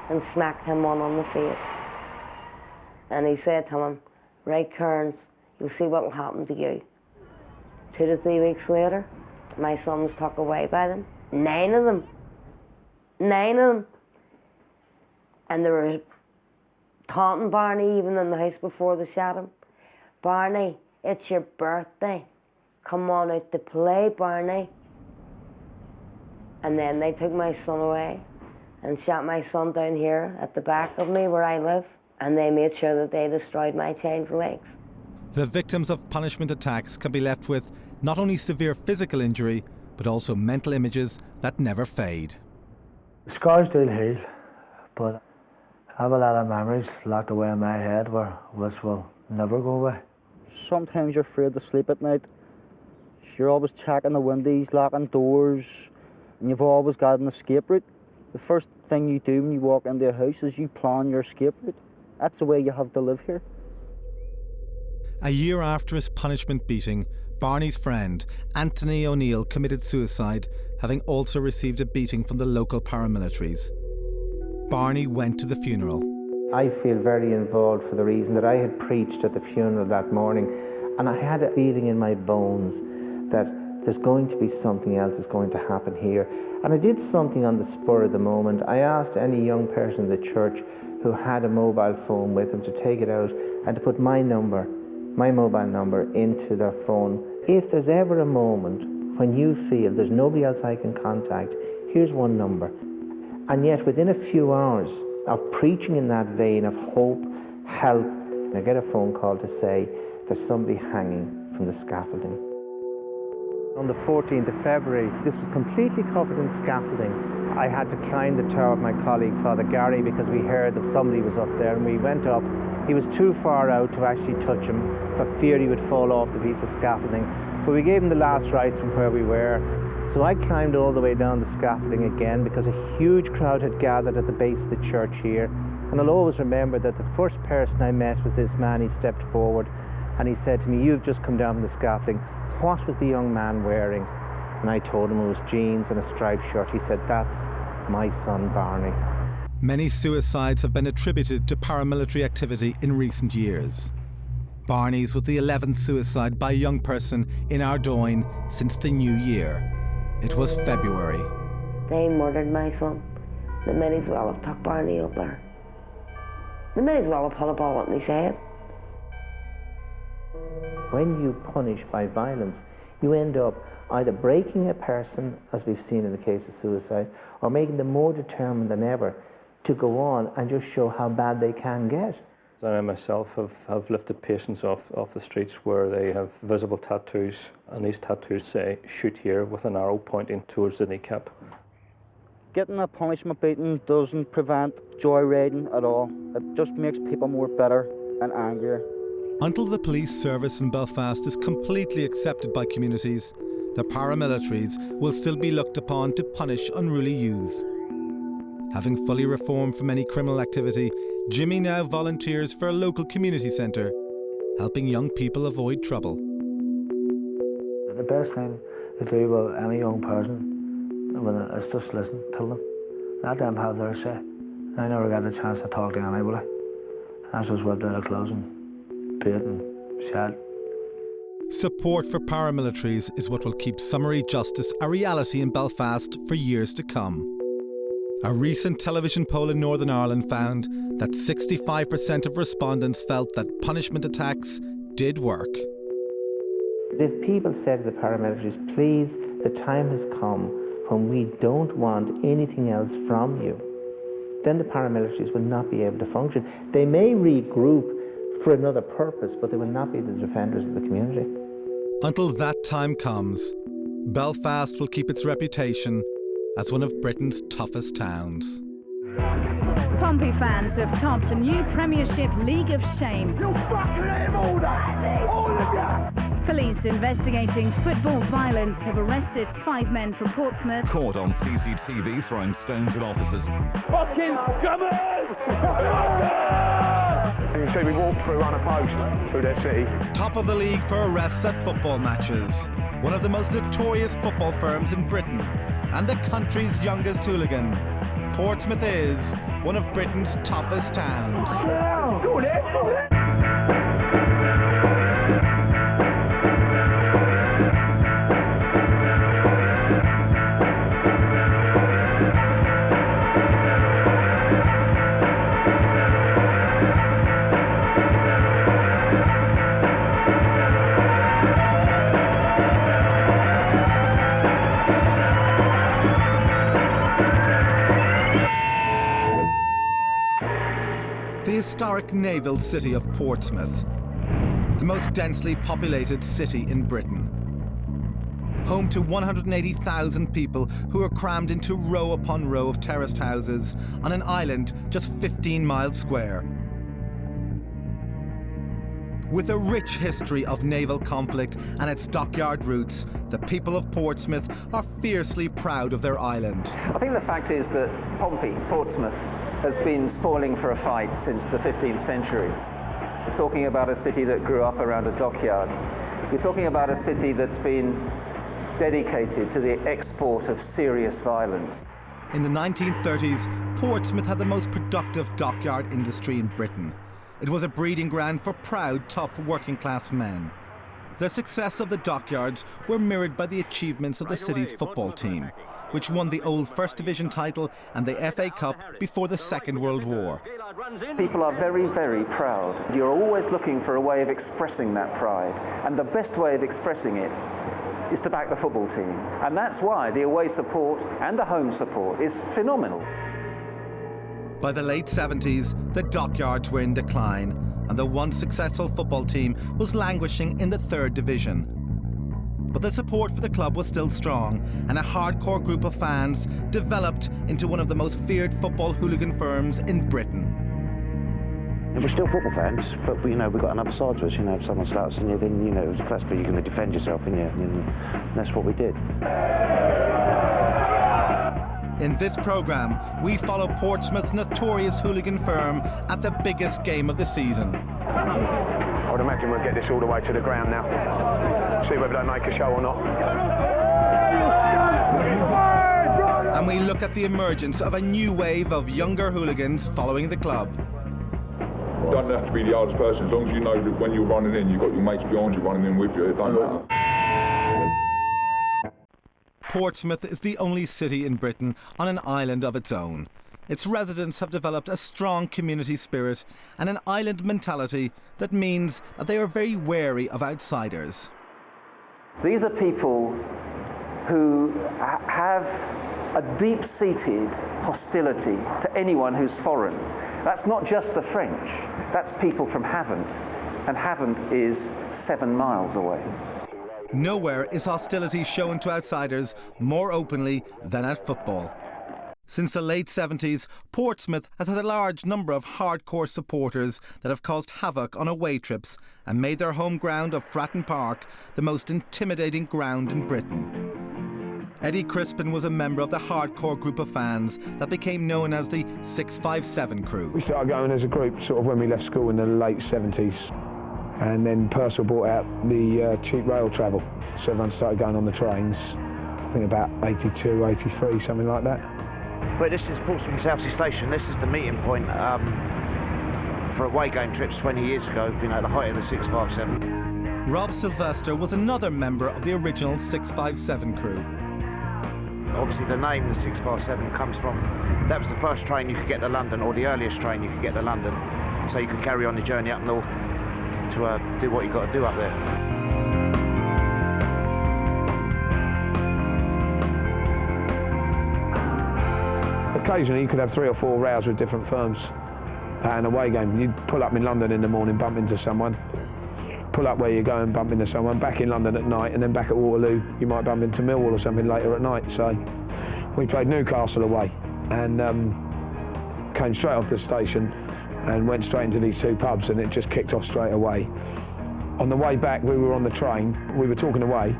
and smacked him one on the face. And he said to him, "Right, Kearns, you'll see what will happen to you." 2 to 3 weeks later, my son was tucked away by them. 9 of them. 9 of them. And they were taunting Barney even in the house before they shot him. Barney, it's your birthday. Come on out to play, Barney. And then they took my son away and shot my son down here at the back of me where I live. And they made sure that they destroyed my child's legs. The victims of punishment attacks can be left with not only severe physical injury, but also mental images that never fade. Scars do heal, but I have a lot of memories locked away in my head which will never go away. Sometimes you're afraid to sleep at night. You're always checking the windows, locking doors, and you've always got an escape route. The first thing you do when you walk into a house is you plan your escape route. That's the way you have to live here. A year after his punishment beating, Barney's friend, Anthony O'Neill, committed suicide, having also received a beating from the local paramilitaries. Barney went to the funeral. I feel very involved for the reason that I had preached at the funeral that morning, and I had a feeling in my bones that there's going to be something else that's going to happen here. And I did something on the spur of the moment. I asked any young person in the church who had a mobile phone with them to take it out and to put my mobile number into their phone. If there's ever a moment when you feel there's nobody else I can contact, here's one number. And yet within a few hours of preaching in that vein of hope, help, I get a phone call to say there's somebody hanging from the scaffolding. On the 14th of February, this was completely covered in scaffolding. I had to climb the tower with my colleague, Father Gary, because we heard that somebody was up there, and we went up. He was too far out to actually touch him for fear he would fall off the piece of scaffolding. But we gave him the last rites from where we were. So I climbed all the way down the scaffolding again because a huge crowd had gathered at the base of the church here. And I'll always remember that the first person I met was this man. He stepped forward and he said to me, "You've just come down from the scaffolding. What was the young man wearing?" And I told him it was jeans and a striped shirt. He said, "That's my son, Barney." Many suicides have been attributed to paramilitary activity in recent years. Barney's was the 11th suicide by a young person in Ardoyne since the new year. It was February. They murdered my son. They might as well have took Barney up there. They might as well have put a bullet in his head. When you punish by violence, you end up either breaking a person, as we've seen in the case of suicide, or making them more determined than ever to go on and just show how bad they can get. I myself have lifted patients off the streets where they have visible tattoos, and these tattoos say "shoot here" with an arrow pointing towards the kneecap. Getting a punishment beating doesn't prevent joyriding at all. It just makes people more bitter and angrier. Until the police service in Belfast is completely accepted by communities, the paramilitaries will still be looked upon to punish unruly youths. Having fully reformed from any criminal activity, Jimmy now volunteers for a local community centre, helping young people avoid trouble. The best thing to do with any young person is just listen to them. Let them have their say. I never got the chance to talk to anybody. I just whipped out of clothes and paid and shot. Support for paramilitaries is what will keep summary justice a reality in Belfast for years to come. A recent television poll in Northern Ireland found that 65% of respondents felt that punishment attacks did work. If people said to the paramilitaries, "Please, the time has come when we don't want anything else from you," then the paramilitaries will not be able to function. They may regroup for another purpose, but they will not be the defenders of the community. Until that time comes, Belfast will keep its reputation as one of Britain's toughest towns. Pompey fans have topped a new Premiership League of Shame. You fucking hit him all day! All of you! Police investigating football violence have arrested 5 men from Portsmouth. Caught on CCTV throwing stones at officers. Fucking scummers! You see me walk through unopposed through their city. Top of the league for arrests at football matches. One of the most notorious football firms in Britain and the country's youngest hooligan. Portsmouth is one of Britain's toughest towns. Go there! The historic naval city of Portsmouth, the most densely populated city in Britain. Home to 180,000 people who are crammed into row upon row of terraced houses on an island just 15 miles square. With a rich history of naval conflict and its dockyard roots, the people of Portsmouth are fiercely proud of their island. I think the fact is that Pompey, Portsmouth, has been spoiling for a fight since the 15th century. You're talking about a city that grew up around a dockyard. You're talking about a city that's been dedicated to the export of serious violence. In the 1930s, Portsmouth had the most productive dockyard industry in Britain. It was a breeding ground for proud, tough working-class men. The success of the dockyards were mirrored by the achievements of the city's football team, which won the old First Division title and the FA Cup before the Second World War. People are very, very proud. You're always looking for a way of expressing that pride, and the best way of expressing it is to back the football team. And that's why the away support and the home support is phenomenal. By the late 70s, the dockyards were in decline, and the once successful football team was languishing in the Third Division. But the support for the club was still strong, and a hardcore group of fans developed into one of the most feared football hooligan firms in Britain. We're still football fans, but we've got another side to us. If someone starts on you, then that's where you're going to defend yourself, and that's what we did. In this programme, we follow Portsmouth's notorious hooligan firm at the biggest game of the season. I would imagine we'll get this all the way to the ground now. See whether they make a show or not. And we look at the emergence of a new wave of younger hooligans following the club. You don't have to be the hardest person, as long as you know that when you're running in, you've got your mates behind you running in with you. It don't matter. Portsmouth is the only city in Britain on an island of its own. Its residents have developed a strong community spirit and an island mentality that means that they are very wary of outsiders. These are people who have a deep-seated hostility to anyone who's foreign. That's not just the French, that's people from Havant, and Havant is 7 miles away. Nowhere is hostility shown to outsiders more openly than at football. Since the late 70s, Portsmouth has had a large number of hardcore supporters that have caused havoc on away trips and made their home ground of Fratton Park the most intimidating ground in Britain. Eddie Crispin was a member of the hardcore group of fans that became known as the 657 crew. We started going as a group sort of when we left school in the late 70s. And then Purcell brought out the cheap rail travel. So everyone started going on the trains, I think about 82, 83, something like that. But this is Portsmouth Southsea Station. This is the meeting point for away game trips 20 years ago, the height of the 657. Rob Sylvester was another member of the original 657 crew. Obviously the name, the 657, comes from, that was the first train you could get to London, or the earliest train you could get to London, so you could carry on the journey up north to do what you've got to do up there. Occasionally you could have 3 or 4 rows with different firms at an away game. You'd pull up in London in the morning, bump into someone, pull up where you're going, bump into someone, back in London at night, and then back at Waterloo you might bump into Millwall or something later at night. So we played Newcastle away and came straight off the station and went straight into these 2 pubs, and it just kicked off straight away. On the way back, we were on the train, we were talking away,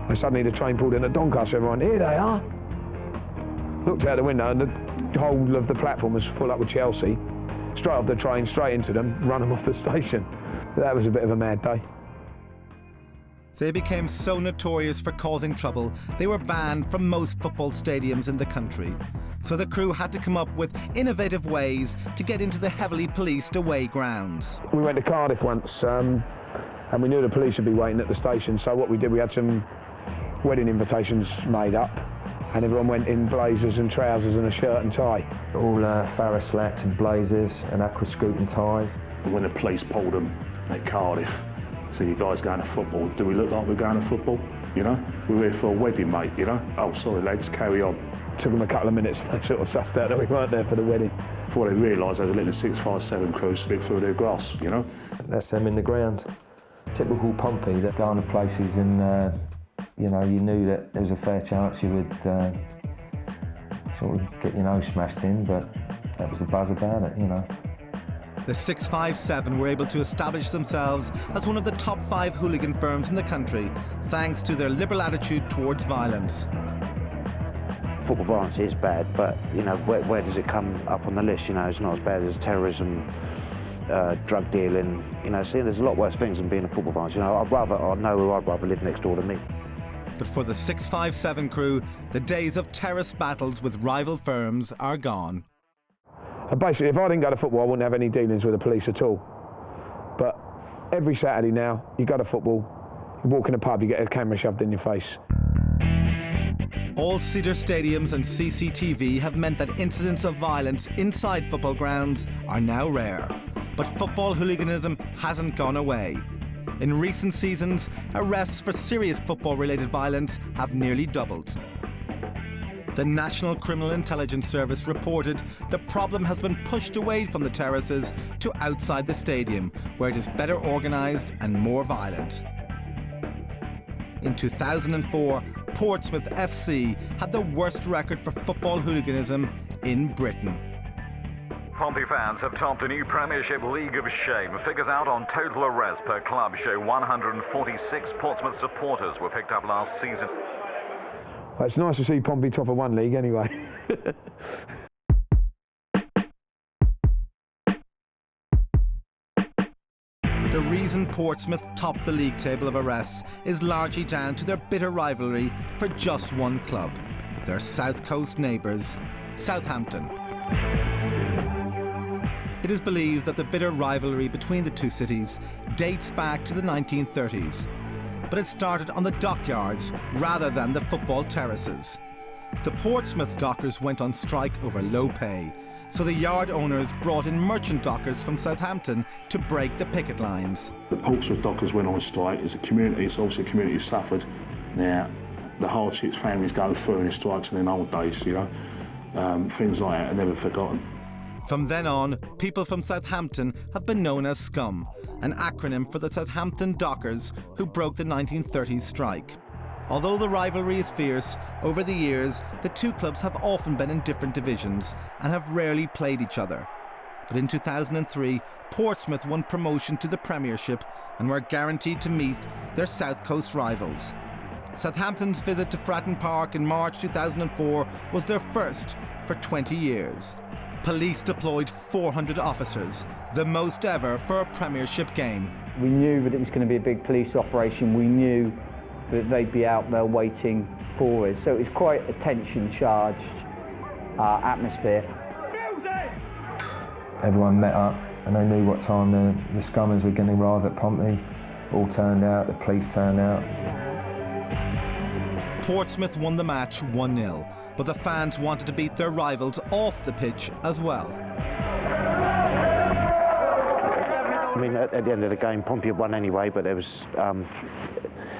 and suddenly the train pulled in at Doncaster. Everyone, here they are. Looked out the window, and the whole of the platform was full up with Chelsea. Straight off the train, straight into them, run them off the station. That was a bit of a mad day. They became so notorious for causing trouble, they were banned from most football stadiums in the country. So the crew had to come up with innovative ways to get into the heavily policed away grounds. We went to Cardiff once, and we knew the police would be waiting at the station, so what we did, we had some wedding invitations made up, and everyone went in blazers and trousers and a shirt and tie. All Farrow slacks and blazers and aqua scoot and ties. When the police pulled them at Cardiff, so you guys going to football, do we look like we're going to football? you know? We're here for a wedding, mate, you know? Oh, sorry, lads, carry on. Took them a couple of minutes to sort of sussed out that we weren't there for the wedding. Before they realised they were letting the 657 crew slip through their grass, you know? That's them in the ground. Typical Pompey, that going to places and, you know, you knew that there was a fair chance you would sort of get your nose smashed in, but that was the buzz about it, you know. The 657 were able to establish themselves as one of the top 5 hooligan firms in the country, thanks to their liberal attitude towards violence. Football violence is bad, but, you know, where does it come up on the list? You know, it's not as bad as terrorism, drug dealing, you know, see, there's a lot worse things than being a football violence. You know, I know who I'd rather live next door to me. But for the 657 crew, the days of terrace battles with rival firms are gone. Basically, if I didn't go to football, I wouldn't have any dealings with the police at all. But every Saturday now, you go to football, you walk in a pub, you get a camera shoved in your face. All Cedar stadiums and CCTV have meant that incidents of violence inside football grounds are now rare. But football hooliganism hasn't gone away. In recent seasons, arrests for serious football-related violence have nearly doubled. The National Criminal Intelligence Service reported the problem has been pushed away from the terraces to outside the stadium, where it is better organised and more violent. In 2004, Portsmouth FC had the worst record for football hooliganism in Britain. Pompey fans have topped a new Premiership League of Shame. Figures out on total arrests per club show 146 Portsmouth supporters were picked up last season. Well, it's nice to see Pompey top of one league anyway. The reason Portsmouth topped the league table of arrests is largely down to their bitter rivalry for just one club, their South Coast neighbours, Southampton. It is believed that the bitter rivalry between the two cities dates back to the 1930s, but it started on the dockyards rather than the football terraces. The Portsmouth dockers went on strike over low pay, so the yard owners brought in merchant dockers from Southampton to break the picket lines. The Portsmouth dockers went on strike. It's a community, it's obviously a community suffered. Now, the hardships families go through in the strikes in the old days, you know, things like that are never forgotten. From then on, people from Southampton have been known as Scum, an acronym for the Southampton Dockers who broke the 1930s strike. Although the rivalry is fierce, over the years, the two clubs have often been in different divisions and have rarely played each other. But in 2003, Portsmouth won promotion to the Premiership and were guaranteed to meet their South Coast rivals. Southampton's visit to Fratton Park in March 2004 was their first for 20 years. Police deployed 400 officers, the most ever for a Premiership game. We knew that it was going to be a big police operation. We knew that they'd be out there waiting for us. So it was quite a tension-charged atmosphere. Everyone met up and they knew what time the Scummers were going to arrive at Pompey. All turned out, the police turned out. Portsmouth won the match 1-0. But the fans wanted to beat their rivals off the pitch as well. I mean, at the end of the game, Pompey had won anyway, but there was,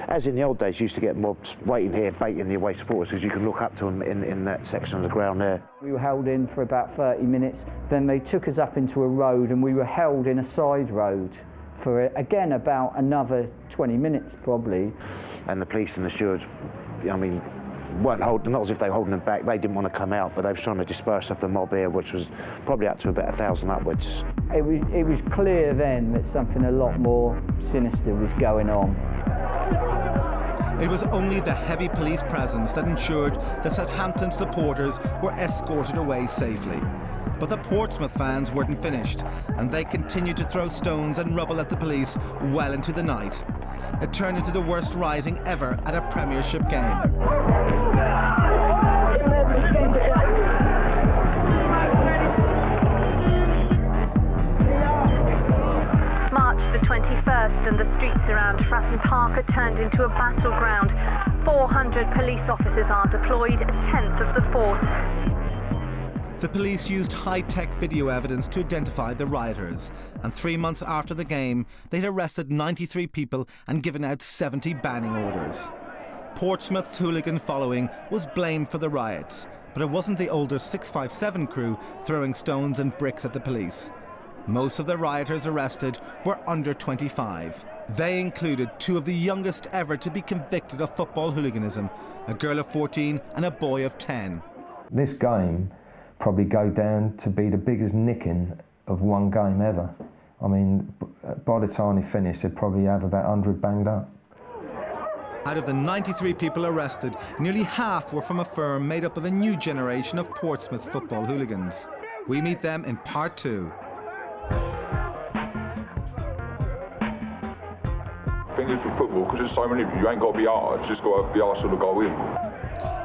as in the old days, you used to get mobs waiting here, baiting the away supporters, because you could look up to them in that section of the ground there. We were held in for about 30 minutes, then they took us up into a road and we were held in a side road for, again, about another 20 minutes probably. And the police and the stewards, I mean, weren't holding, not as if they were holding them back. They didn't want to come out, but they were trying to disperse of the mob here, which was probably up to about 1,000 upwards. It was clear then that something a lot more sinister was going on. It was only the heavy police presence that ensured the Southampton supporters were escorted away safely. But the Portsmouth fans weren't finished, and they continued to throw stones and rubble at the police well into the night. It turned into the worst rioting ever at a Premiership game. March the 21st and the streets around Fratton Park are turned into a battleground. 400 police officers are deployed, a tenth of the force. The police used high-tech video evidence to identify the rioters, and 3 months after the game, they'd arrested 93 people and given out 70 banning orders. Portsmouth's hooligan following was blamed for the riots, but it wasn't the older 657 crew throwing stones and bricks at the police. Most of the rioters arrested were under 25. They included two of the youngest ever to be convicted of football hooliganism, a girl of 14 and a boy of 10. This game probably go down to be the biggest nicking of one game ever. I mean, by the time he finished, they'd probably have about 100 banged up. Out of the 93 people arrested, nearly half were from a firm made up of a new generation of Portsmouth football hooligans. We meet them in part 2. The thing is with football, because there's so many of you, you ain't got to be hard, just got to have the arsehole to go in.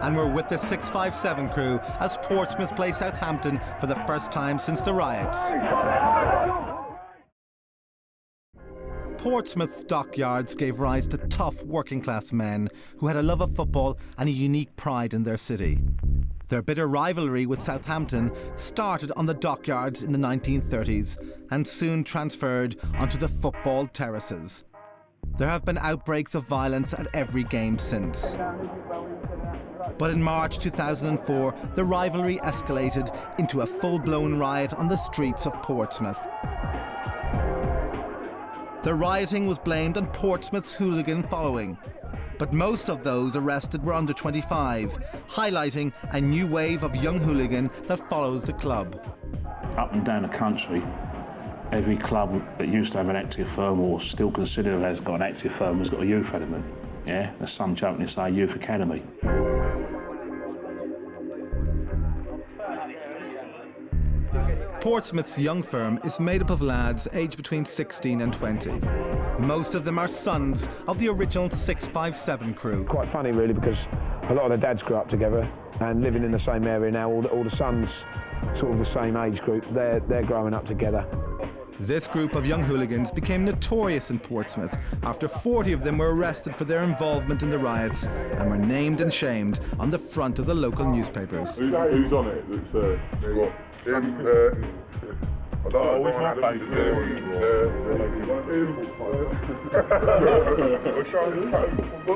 And we're with the 657 crew as Portsmouth play Southampton for the first time since the riots. Portsmouth's dockyards gave rise to tough working-class men who had a love of football and a unique pride in their city. Their bitter rivalry with Southampton started on the dockyards in the 1930s and soon transferred onto the football terraces. There have been outbreaks of violence at every game since. But in March 2004, the rivalry escalated into a full-blown riot on the streets of Portsmouth. The rioting was blamed on Portsmouth's hooligan following, but most of those arrested were under 25, highlighting a new wave of young hooligan that follows the club. Up and down the country, every club that used to have an active firm or still considered has got an active firm has got a youth element. Yeah, there's some jokingly say youth academy. Portsmouth's young firm is made up of lads aged between 16 and 20. Most of them are sons of the original 657 crew. Quite funny really, because a lot of the dads grew up together and living in the same area now, all the sons sort of the same age group, they're growing up together. This group of young hooligans became notorious in Portsmouth after 40 of them were arrested for their involvement in the riots and were named and shamed on the front of the local newspapers. Who's on it? That's what? I don't know. Which one?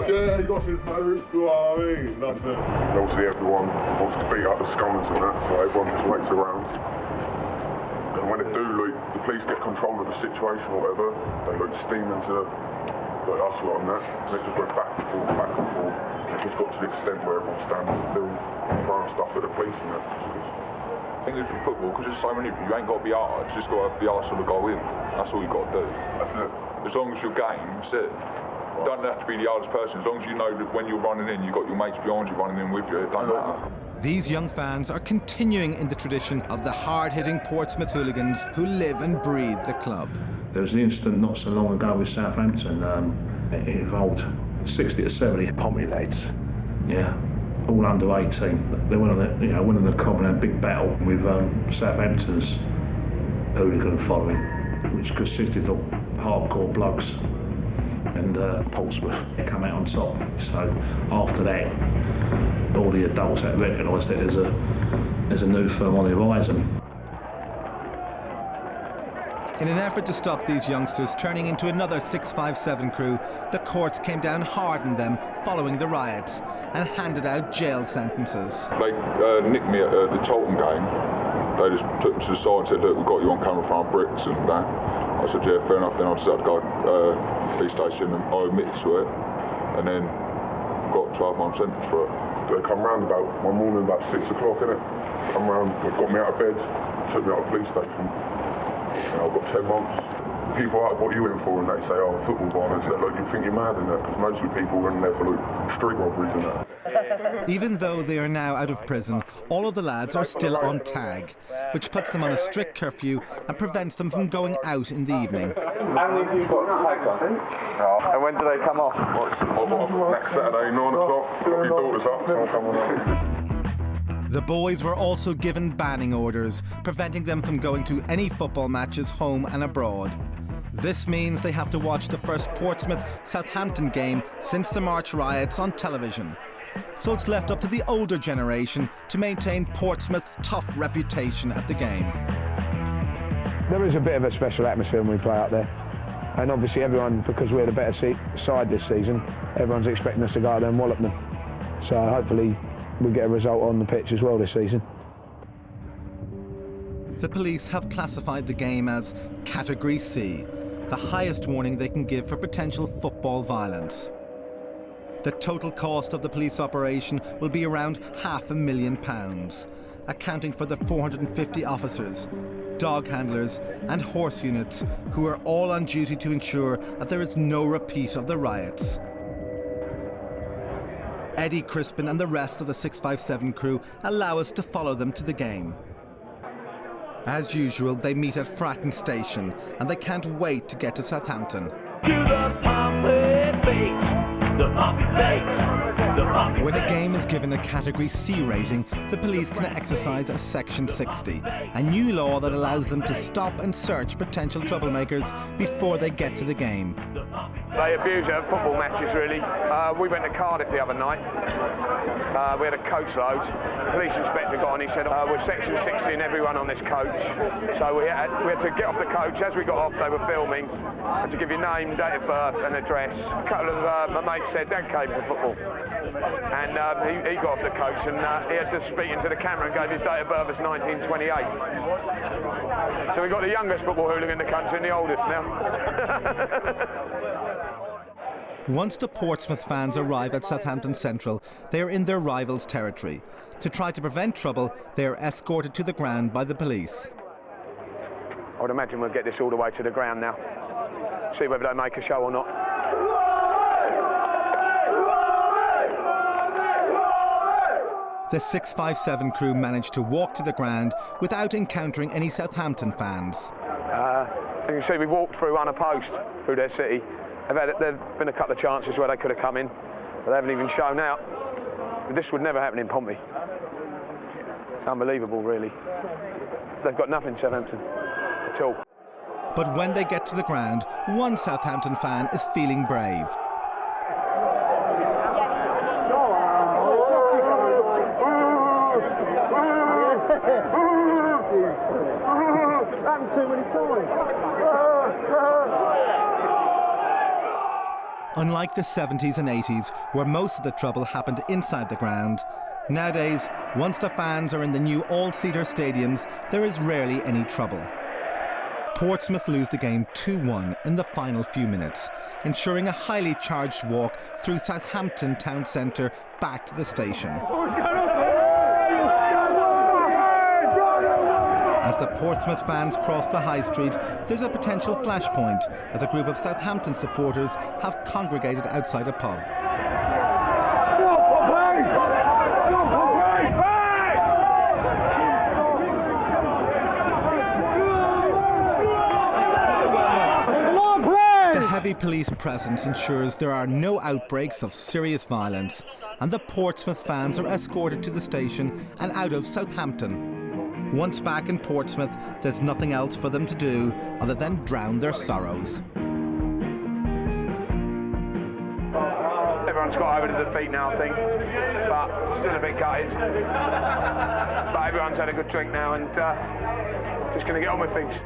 Yeah, he got his move. You know what I mean? That's it. Obviously, everyone wants to beat up the scummers and that, so everyone just makes the rounds. And when it do, like, the police get control of the situation or whatever, they like steam into like us lot and that. And it just went back and forth, back and forth. It just got to the extent where everyone stands still throwing stuff at the police and that. The thing is with football, because there's so many of you, you ain't got to be hard, just got to have the arsehole to go in. That's all you got to do. That's it. As long as you're game, that's it. You don't have to be the hardest person. As long as you know that when you're running in, you've got your mates behind you running in with you, it don't matter. These young fans are continuing in the tradition of the hard-hitting Portsmouth hooligans who live and breathe the club. There was an incident not so long ago with Southampton. It involved 60 to 70 Pompey lads. Yeah. All under 18. They went on the common and had a big battle with Southampton's hooligan following, which consisted of hardcore blokes, and Portsmouth. They come out on top. So after that, all the adults had recognised that there's a new firm on the horizon. In an effort to stop these youngsters turning into another 657 crew, the courts came down hard on them following the riots and handed out jail sentences. They nicked me at the Charlton game. They just took me to the side and said, look, we've got you on camera throwing bricks and that. I said, yeah, fair enough. Then I decided to go police station and I admitted to it and then got a 12-month sentence for it. They come round about one morning about 6 o'clock, innit? Come round, they got me out of bed, took me out of the police station. I've got 10 months. People ask what you in for and they say, oh, football violence. They're like, you think you're mad in that? Because most of the people are in there for like street robberies and that. Even though they are now out of prison, all of the lads are still on tag, which puts them on a strict curfew and prevents them from going out in the evening. How many of you got tags on? And when do they come off? Next Saturday, 9 o'clock. Got my daughters up, so I'm coming up. The boys were also given banning orders, preventing them from going to any football matches home and abroad. This means they have to watch the first Portsmouth-Southampton game since the March riots on television. So it's left up to the older generation to maintain Portsmouth's tough reputation at the game. There is a bit of a special atmosphere when we play out there. And obviously everyone, because we're the better side this season, everyone's expecting us to go out there and wallop them. So hopefully we'll get a result on the pitch as well this season. The police have classified the game as Category C, the highest warning they can give for potential football violence. The total cost of the police operation will be around £500,000, accounting for the 450 officers, dog handlers and horse units who are all on duty to ensure that there is no repeat of the riots. Eddie Crispin and the rest of the 657 crew allow us to follow them to the game. As usual, they meet at Fratton Station and they can't wait to get to Southampton. When a game is given a Category C rating, the police can exercise a Section 60, a new law that allows them to stop and search potential troublemakers before they get to the game. They abuse it at football matches, really. We went to Cardiff the other night. We had a coach load. The police inspector got on, he said, we're Section 60 and everyone on this coach. So we had to get off the coach. As we got off, they were filming. Had to give your name, date of birth and address. A couple of my mates said, Dad came to football. And he got off the coach and he had to speak into the camera and gave his date of birth as 1928. So we've got the youngest football hooligan in the country and the oldest now. Once the Portsmouth fans arrive at Southampton Central, they are in their rivals' territory. To try to prevent trouble, they are escorted to the ground by the police. I would imagine we'll get this all the way to the ground now. See whether they make a show or not. The 657 crew managed to walk to the ground without encountering any Southampton fans. You can see we walked through unopposed through their city. There've been a couple of chances where they could have come in, but they haven't even shown out. This would never happen in Pompey. It's unbelievable, really. They've got nothing, Southampton, at all. But when they get to the ground, one Southampton fan is feeling brave. Happened too many times. Unlike the 70s and 80s, where most of the trouble happened inside the ground, nowadays, once the fans are in the new all-seater stadiums, there is rarely any trouble. Portsmouth lose the game 2-1 in the final few minutes, ensuring a highly charged walk through Southampton town centre back to the station. What's going on? As the Portsmouth fans cross the high street, there's a potential flashpoint as a group of Southampton supporters have congregated outside a pub. The heavy police presence ensures there are no outbreaks of serious violence, and the Portsmouth fans are escorted to the station and out of Southampton. Once back in Portsmouth, there's nothing else for them to do other than drown their sorrows. Everyone's got over the defeat now, I think, but still a bit gutted. But everyone's had a good drink now and just going to get on with things.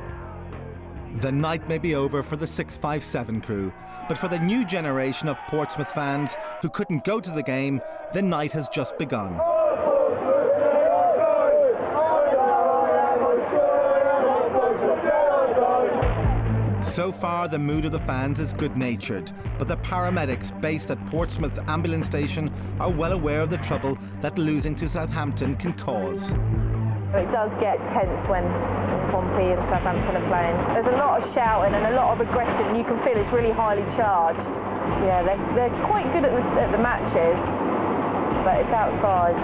The night may be over for the 657 crew, but for the new generation of Portsmouth fans who couldn't go to the game, the night has just begun. So far, the mood of the fans is good-natured, but the paramedics based at Portsmouth's ambulance station are well aware of the trouble that losing to Southampton can cause. It does get tense when Pompey and Southampton are playing. There's a lot of shouting and a lot of aggression. You can feel it's really highly charged. Yeah, they're quite good at the matches, but it's outside.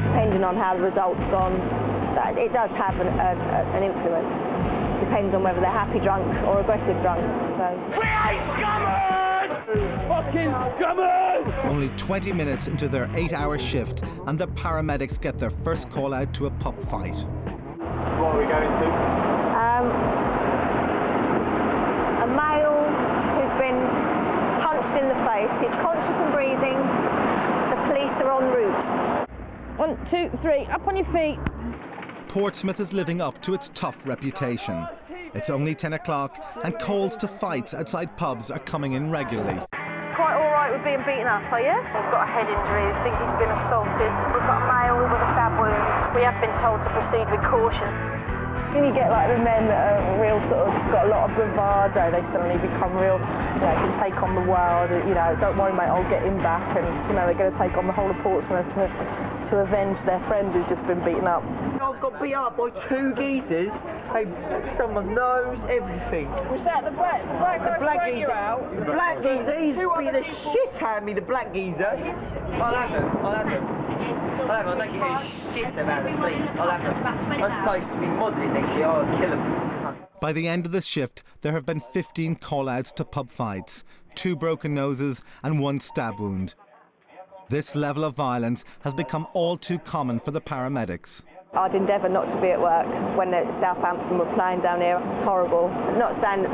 Depending on how the result's gone, it does have an influence. Depends on whether they're happy drunk or aggressive drunk. So. We ain't scummers! Fucking scummers! Only 20 minutes into their 8-hour shift, and the paramedics get their first call out to a pub fight. What are we going to? A male who's been punched in the face. He's conscious and breathing. The police are en route. 1, 2, 3, up on your feet. Portsmouth is living up to its tough reputation. It's only 10 o'clock and calls to fights outside pubs are coming in regularly. Quite all right with being beaten up, are you? He's got a head injury, I think he's been assaulted. We've got a male with a stab wound. We have been told to proceed with caution. When you get like the men that are real sort of got a lot of bravado, they suddenly become real, can take on the world, don't worry mate, I'll get him back, and they're going to take on the whole of Portsmouth to avenge their friend who's just been beaten up. I've got beat up by two geezers, they've done my nose, everything. Was that the black geezer out? The black geezer, he's beat the shit out of me, the black geezer. I'll have him, I don't give a shit about the police, I'll have him. I'm supposed to be modelling next year, I'll kill him. By the end of the shift, there have been 15 call-outs to pub fights, 2 broken noses and 1 stab wound. This level of violence has become all too common for the paramedics. I'd endeavour not to be at work when Southampton were playing down here. It's horrible. I'm not saying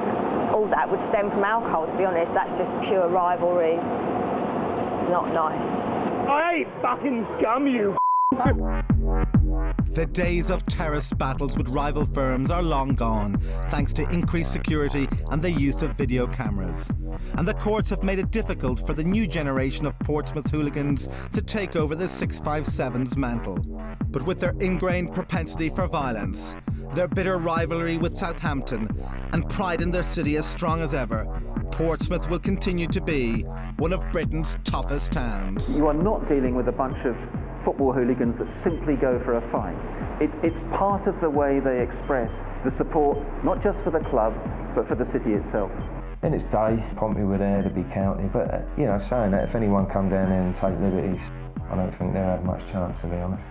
all that would stem from alcohol, to be honest. That's just pure rivalry. It's not nice. I hate fucking scum, you. The days of terrorist battles with rival firms are long gone, thanks to increased security and the use of video cameras. And the courts have made it difficult for the new generation of Portsmouth hooligans to take over the 657's mantle. But with their ingrained propensity for violence, their bitter rivalry with Southampton, and pride in their city as strong as ever, Portsmouth will continue to be one of Britain's toughest towns. You are not dealing with a bunch of football hooligans that simply go for a fight. It's part of the way they express the support, not just for the club, but for the city itself. In its day, Pompey were there to be county, but saying that, if anyone come down there and take liberties, I don't think they'll have much chance, to be honest.